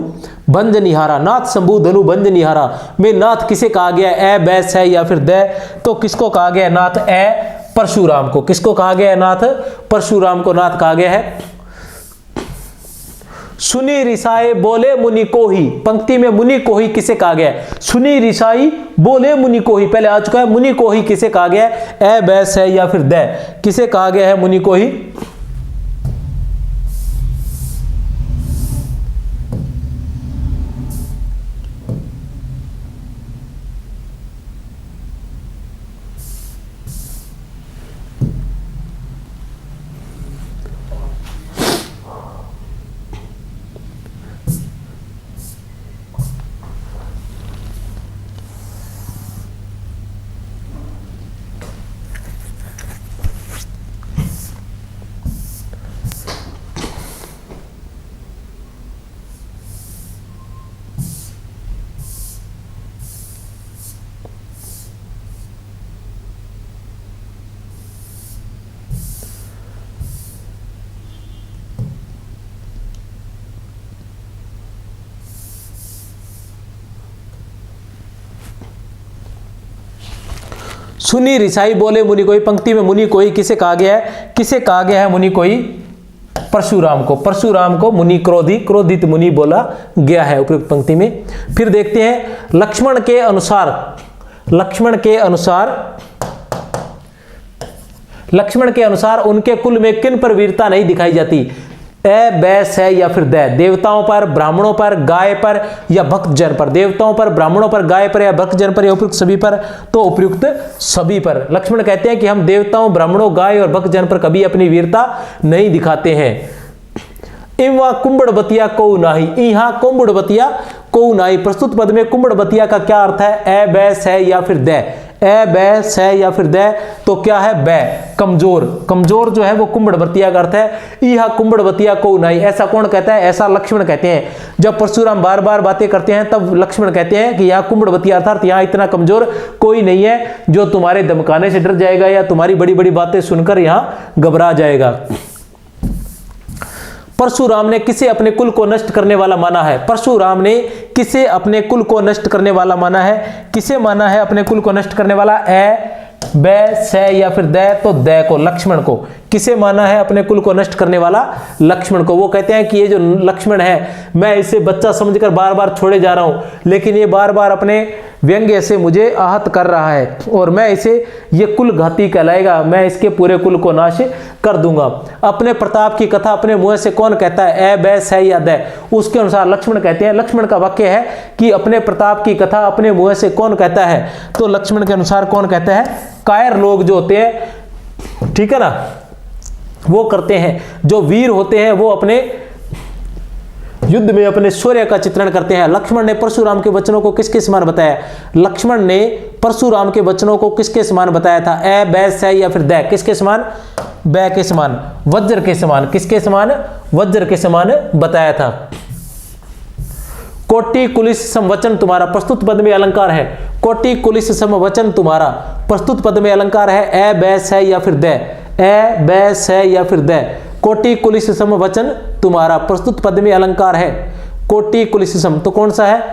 S1: भंज निहारा, नाथ शंभु धनु भंज निहारा में नाथ किसे कहा गया? ए बैस है या फिर द? तो किसको कहा गया नाथ? ए परशुराम को। किसको कहा गया है नाथ? परशुराम को नाथ कहा गया है। सुनी रिसाए बोले मुनि को ही, पंक्ति में मुनि को ही किसे कहा गया है? सुनी रिसाई बोले मुनि को ही, पहले आ चुका है। मुनि को ही किसे कहा गया है? ए बैस है या फिर द? किसे कहा गया है मुनि को ही? सुनी रिसाई बोले मुनि कोई, पंक्ति में मुनि कोई किसे कहा गया है? किसे कहा गया है मुनि कोई? परशुराम को। परशुराम को मुनि क्रोधी, क्रोधित मुनि बोला गया है उपयुक्त पंक्ति में। फिर देखते हैं लक्ष्मण के अनुसार, लक्ष्मण के अनुसार, लक्ष्मण के अनुसार उनके कुल में किन पर वीरता नहीं दिखाई जाती? ए, बै, सै या फिर दै। देवताओं पर, ब्राह्मणों पर, गाय पर या भक्तजन पर? देवताओं पर, ब्राह्मणों पर, गाय पर या भक्तजन पर या उपयुक्त सभी पर? तो उपयुक्त सभी पर। लक्ष्मण कहते हैं कि हम देवताओं, ब्राह्मणों, गाय और भक्तजन पर कभी अपनी वीरता नहीं दिखाते हैं। इवा कुंभड़बतिया को नाही, इहा कुंभड़बतिया को नाही। प्रस्तुत पद में कुंभड़बतिया का क्या अर्थ है? ए, बै, सै या फिर दै। ए, बै, सै या फिर दै, तो क्या है? बै, कमजोर। कमजोर जो है वो कुंभड़बतिया का अर्थ है। इहा कुंभड़बतिया को नाही, ऐसा कौन कहता है? ऐसा लक्ष्मण कहते हैं। जब परशुराम बार बार बातें करते हैं तब लक्ष्मण कहते हैं कि यहाँ कुंभड़बतिया अर्थात यहाँ इतना कमजोर कोई नहीं है जो तुम्हारे धमकाने से डर जाएगा या तुम्हारी बड़ी बड़ी बातें सुनकर यहाँ घबरा जाएगा। परशुराम ने किसे अपने कुल को नष्ट करने वाला माना है? परशुराम ने किसे अपने कुल को नष्ट करने वाला माना है? किसे माना है अपने कुल को नष्ट करने वाला? ए, बै, सै या फिर दै, तो दै को, लक्ष्मण को। किसे माना है अपने कुल को नष्ट करने वाला? लक्ष्मण को। वो कहते हैं कि ये जो लक्ष्मण है, मैं इसे बच्चा समझकर बार बार छोड़े जा रहा हूं, लेकिन ये बार बार अपने व्यंग्य से मुझे आहत कर रहा है और मैं इसे, ये कुल घाती कहलाएगा, मैं इसके पूरे कुल को नाश कर दूंगा। अपने प्रताप की कथा अपने मुंह से कौन कहता है? ए, बै, सै या दै? उसके अनुसार लक्ष्मण कहते हैं, लक्ष्मण का वाक्य है कि अपने प्रताप की कथा अपने मुंह से कौन कहता है? तो लक्ष्मण के अनुसार कौन कहता है? कायर लोग जो होते हैं, ठीक है ना, वो करते हैं। जो वीर होते हैं वो अपने युद्ध में अपने शौर्य का चित्रण करते हैं। लक्ष्मण ने परशुराम के वचनों को किसके समान बताया? लक्ष्मण ने परशुराम के वचनों को किसके समान बताया था? ए, बै, सै या फिर दै? किसके समान? बै के समान, वज्र के समान। किसके समान? वज्र के समान बताया था। कोटि कुलिस सम वचन तुम्हारा प्रस्तुत पद में अलंकार है। कोटि कुलिस सम वचन तुम्हारा प्रस्तुत पद में अलंकार है। ए, बै, सै या फिर दै? ए, बै, सै या फिर दै? कोटि कुलिस सम वचन तुम्हारा प्रस्तुत पद में अलंकार है। कोटि कुलिस सम, तो कौन सा है?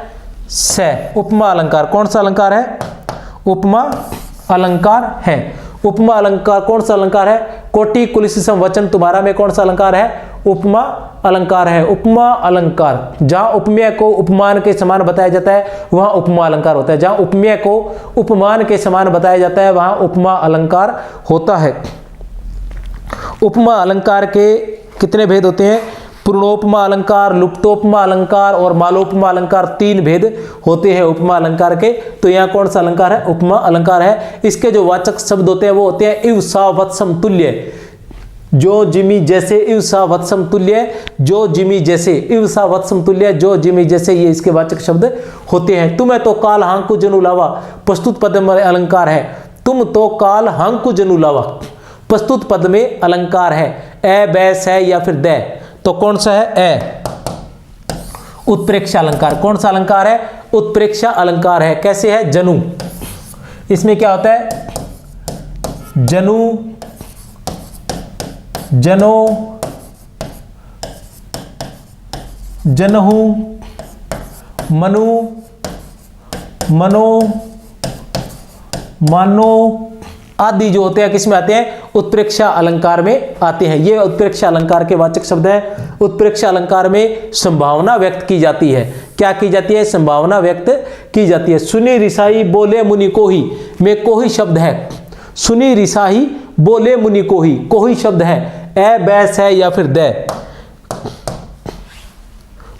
S1: सै। उपमा अलंकार, कौन सा अलंकार है? उपमा अलंकार है। उपमा अलंकार कौन सा अलंकार है? कोटि कुलिस सम वचन तुम्हारा में कौन सा अलंकार है? उपमा अलंकार है। उपमा अलंकार, जहां उपमेय को उपमान के समान बताया जाता है वहां उपमा अलंकार होता है। जहां उपमेय को उपमान के समान बताया जाता है वहां उपमा अलंकार होता है। उपमा अलंकार के कितने भेद होते हैं? पूर्णोपमा अलंकार, लुप्तोपमा अलंकार और मालोपमा अलंकार, 3 भेद होते हैं उपमा अलंकार के। तो यहाँ कौन सा अलंकार है? उपमा अलंकार है। इसके जो वाचक शब्द होते हैं वो होते हैं इव, सा, वत्सम, तुल्य। जो जिमी जैसे, इव, सा, वत्सम, तुल्य। जो जिमी जैसे, इव, सा, वत्सम, तुल्य। जो जिमी जैसे, ये इसके वाचक शब्द होते हैं। तुम्हें तो काल हांकु जनु लावा प्रस्तुत पद में अलंकार है। तुम तो काल हांकु जनु लावा प्रस्तुत पद में अलंकार है। ए, बै, सै या फिर दै? तो कौन सा है? ए, उत्प्रेक्षा अलंकार। कौन सा अलंकार है? उत्प्रेक्षा अलंकार है। कैसे है? जनु। इसमें क्या होता है? जनु, जनो, जनहु, मनु, मनो, मानो आदि जो होते हैं किसमें आते हैं? उत्प्रेक्षा अलंकार में आते हैं। ये उत्प्रेक्षा अलंकार के वाचक शब्द हैं। उत्प्रेक्षा अलंकार में संभावना व्यक्त की जाती है। क्या की जाती है? संभावना व्यक्त की जाती है। सुनी रिसाई बोले मुनि कोही में कोही शब्द है। सुनी रिसाई बोले मुनि कोही, कोही शब्द है। ए, बै, सै या फिर दै?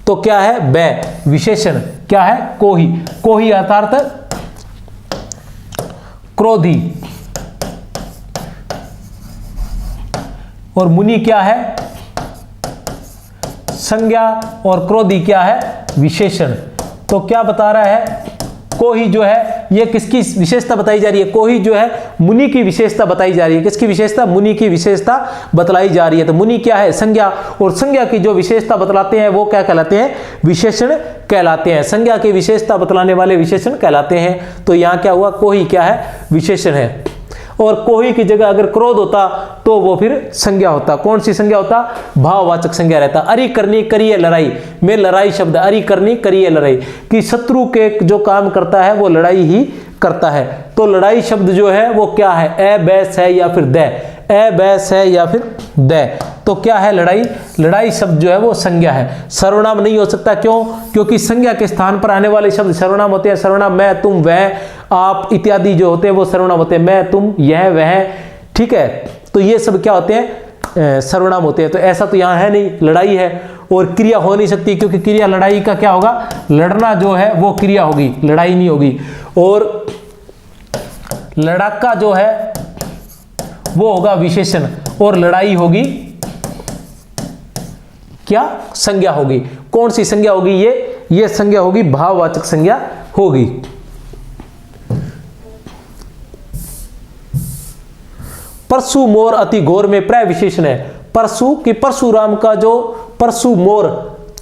S1: तो क्या है? बै। विशेषण क्या है? कोही। कोही अर्थात क्रोधी। और मुनि क्या है? संज्ञा। और क्रोधी क्या है? विशेषण। तो क्या बता रहा है? कोही जो है ये किसकी विशेषता बताई जा रही है? कोही जो है मुनि की विशेषता बताई जा रही है। किसकी विशेषता? मुनि की विशेषता बतलाई जा रही है। तो मुनि क्या है? संज्ञा। और संज्ञा की जो विशेषता बतलाते हैं वो क्या कहलाते हैं? विशेषण कहलाते हैं। संज्ञा की विशेषता बतलाने वाले विशेषण कहलाते हैं। तो यहाँ क्या हुआ? कोही क्या है? विशेषण है। और कोही की जगह अगर क्रोध होता तो वो फिर संज्ञा होता। कौन सी संज्ञा होता? भाववाचक संज्ञा रहता। अरि करनी करिए लड़ाई में लड़ाई शब्द, अरि करनी करिए लड़ाई, कि शत्रु के जो काम करता है वो लड़ाई ही करता है। तो लड़ाई शब्द जो है वो क्या है? ए, बै, सै या फिर दै? ए, बै, सै या फिर दै? तो क्या है? लड़ाई। लड़ाई शब्द जो है वो संज्ञा है, सर्वनाम नहीं हो सकता। क्यों? क्योंकि संज्ञा के स्थान पर आने वाले शब्द सर्वनाम होते हैं। सर्वनाम मैं, तुम, वह, आप इत्यादि जो होते हैं वो सर्वनाम होते हैं। मैं, तुम, यह, वह, ठीक है। तो ये सब क्या होते हैं, सर्वनाम होते हैं। तो ऐसा तो यहाँ है नहीं, लड़ाई है और क्रिया हो नहीं सकती, क्योंकि क्रिया लड़ाई का क्या होगा, लड़ना जो है वो क्रिया होगी, लड़ाई नहीं होगी। और लड़ाका जो है वो होगा विशेषण और लड़ाई होगी क्या, संज्ञा होगी। कौन सी संज्ञा होगी, ये संज्ञा होगी, भाववाचक संज्ञा होगी। परशु मोर अति घोर में प्रय विशेषण है। परशु कि परशुराम का जो परशु मोर,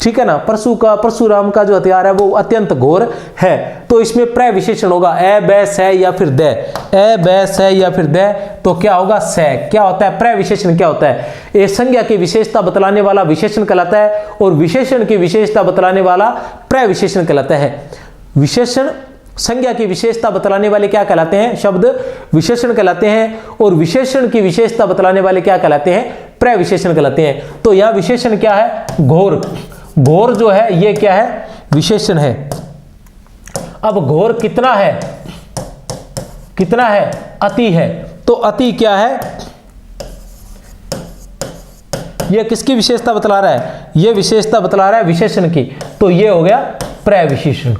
S1: ठीक है ना, परशुराम का जो हथियार है वो अत्यंत घोर है, तो इसमें प्रय विशेषण होगा ए बै से या फिर दे, ए बै से या फिर दे, तो क्या होगा, से। क्या होता है प्रय विशेषण, क्या होता है, ये संज्ञा की विशेषता बतलाने वाला विशेषण कहलाता है और विशेषण की विशेषता बतलाने वाला प्रय विशेषण कहलाता है। विशेषण संज्ञा की विशेषता बतलाने वाले क्या कहलाते हैं, शब्द विशेषण कहलाते हैं, और विशेषण की विशेषता बतलाने वाले क्या कहलाते हैं, प्रय विशेषण कहलाते हैं। तो यह विशेषण क्या है, घोर। घोर जो है ये क्या है, विशेषण है। अब घोर कितना है, कितना है, अति है। तो अति क्या है, ये किसकी विशेषता बतला रहा है, ये विशेषता बतला रहा है विशेषण की, तो ये हो गया प्रय विशेषण।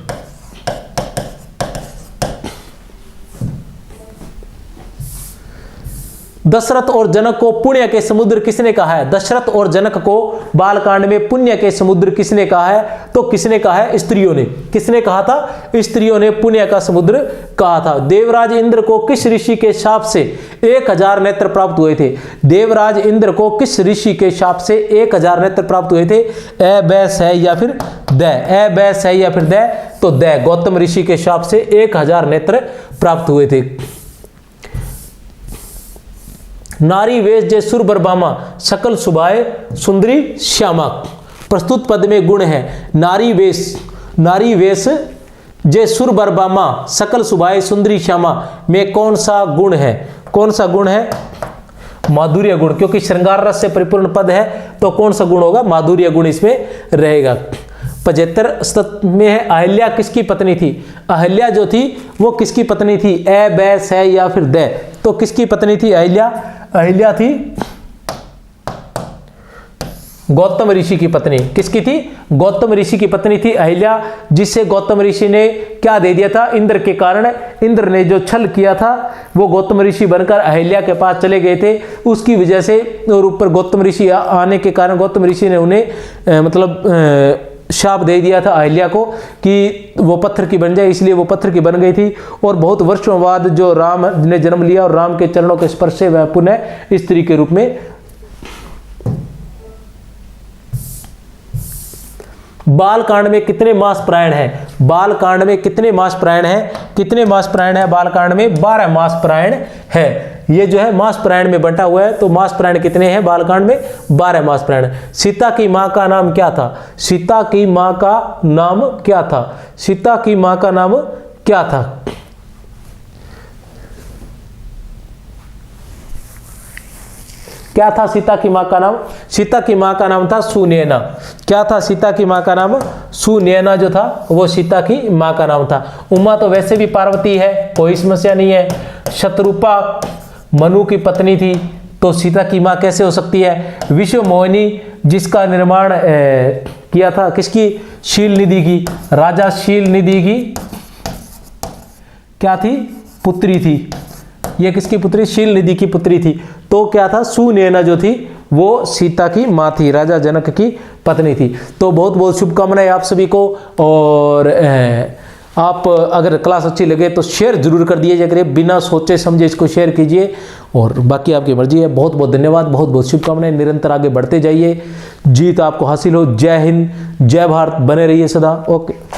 S1: दशरथ और जनक को पुण्य के समुद्र किसने कहा है, दशरथ और जनक को बालकांड में पुण्य के समुद्र किसने कहा है, तो किसने कहा है, स्त्रियों ने। किसने कहा था, स्त्रियों ने पुण्य का समुद्र कहा था। देवराज इंद्र को किस ऋषि के शाप से 1000 नेत्र प्राप्त हुए थे, देवराज इंद्र को किस ऋषि के शाप से 1000 नेत्र प्राप्त हुए थे, ए बै से या फिर द, ए बै से या फिर द, तो द गौतम ऋषि के शाप से 1000 नेत्र प्राप्त हुए थे। नारी वेश जे सुर बरबामा सकल सुभाए सुंदरी श्यामा, प्रस्तुत पद में गुण है। नारी वेश जे सुर बरबामा सकल सुभाए सुंदरी श्यामा में कौन सा गुण है, कौन सा गुण है, माधुर्य गुण, क्योंकि श्रृंगार रस से परिपूर्ण पद है तो कौन सा गुण होगा, माधुर्य गुण इसमें रहेगा। 75 में है अहिल्या किसकी पत्नी थी, अहिल्या जो थी वो किसकी पत्नी थी, ए बै से या फिर दे, तो किसकी पत्नी थी अहिल्या, अहिल्या थी गौतम ऋषि की पत्नी। किसकी थी, गौतम ऋषि की पत्नी थी अहिल्या, जिससे गौतम ऋषि ने क्या दे दिया था, इंद्र के कारण, इंद्र ने जो छल किया था वो गौतम ऋषि बनकर अहिल्या के पास चले गए थे, उसकी वजह से, और ऊपर गौतम ऋषि आने के कारण गौतम ऋषि ने उन्हें शाप दे दिया था अहिल्या को कि वो पत्थर की बन जाए, इसलिए वो पत्थर की बन गई थी। और बहुत वर्षों बाद जो राम ने जन्म लिया और राम के चरणों के स्पर्श से वह पुनः स्त्री के रूप में। बालकांड में कितने मास प्रायण है, बालकांड में कितने मास प्रायण है, कितने मास प्रायण है बालकांड में, 12 मास प्रायण है। ये जो है मास प्रायण में बंटा हुआ है, तो मास प्रायण कितने हैं बालकांड में, 12 मास प्रायण। सीता की मां का नाम क्या था, सीता की मां का नाम क्या था, सीता की मां का नाम क्या था, क्या था सीता की मां का नाम, सीता की मां का नाम था सुनैना। क्या था सीता की मां का नाम, सुनैना जो था वो सीता की मां का नाम था। उमा तो वैसे भी पार्वती है, कोई समस्या नहीं है। शतरूपा मनु की पत्नी थी, तो सीता की मां कैसे हो सकती है। विश्व मोहिनी जिसका निर्माण किया था किसकी, शील निधि की, राजा शील निधि की क्या थी, पुत्री थी। ये किसकी पुत्री, शील निधि की पुत्री थी। तो क्या था, सुनैना जो थी वो सीता की माँ थी, राजा जनक की पत्नी थी। तो बहुत बहुत शुभकामनाएं आप सभी को। और आप अगर क्लास अच्छी लगे तो शेयर जरूर कर दिए करिए, बिना सोचे समझे इसको शेयर कीजिए, और बाकी आपकी मर्जी है। बहुत बहुत धन्यवाद, बहुत बहुत शुभकामनाएं। निरंतर आगे बढ़ते जाइए, जीत आपको हासिल हो। जय हिंद, जय भारत, बने रहिए सदा। ओके।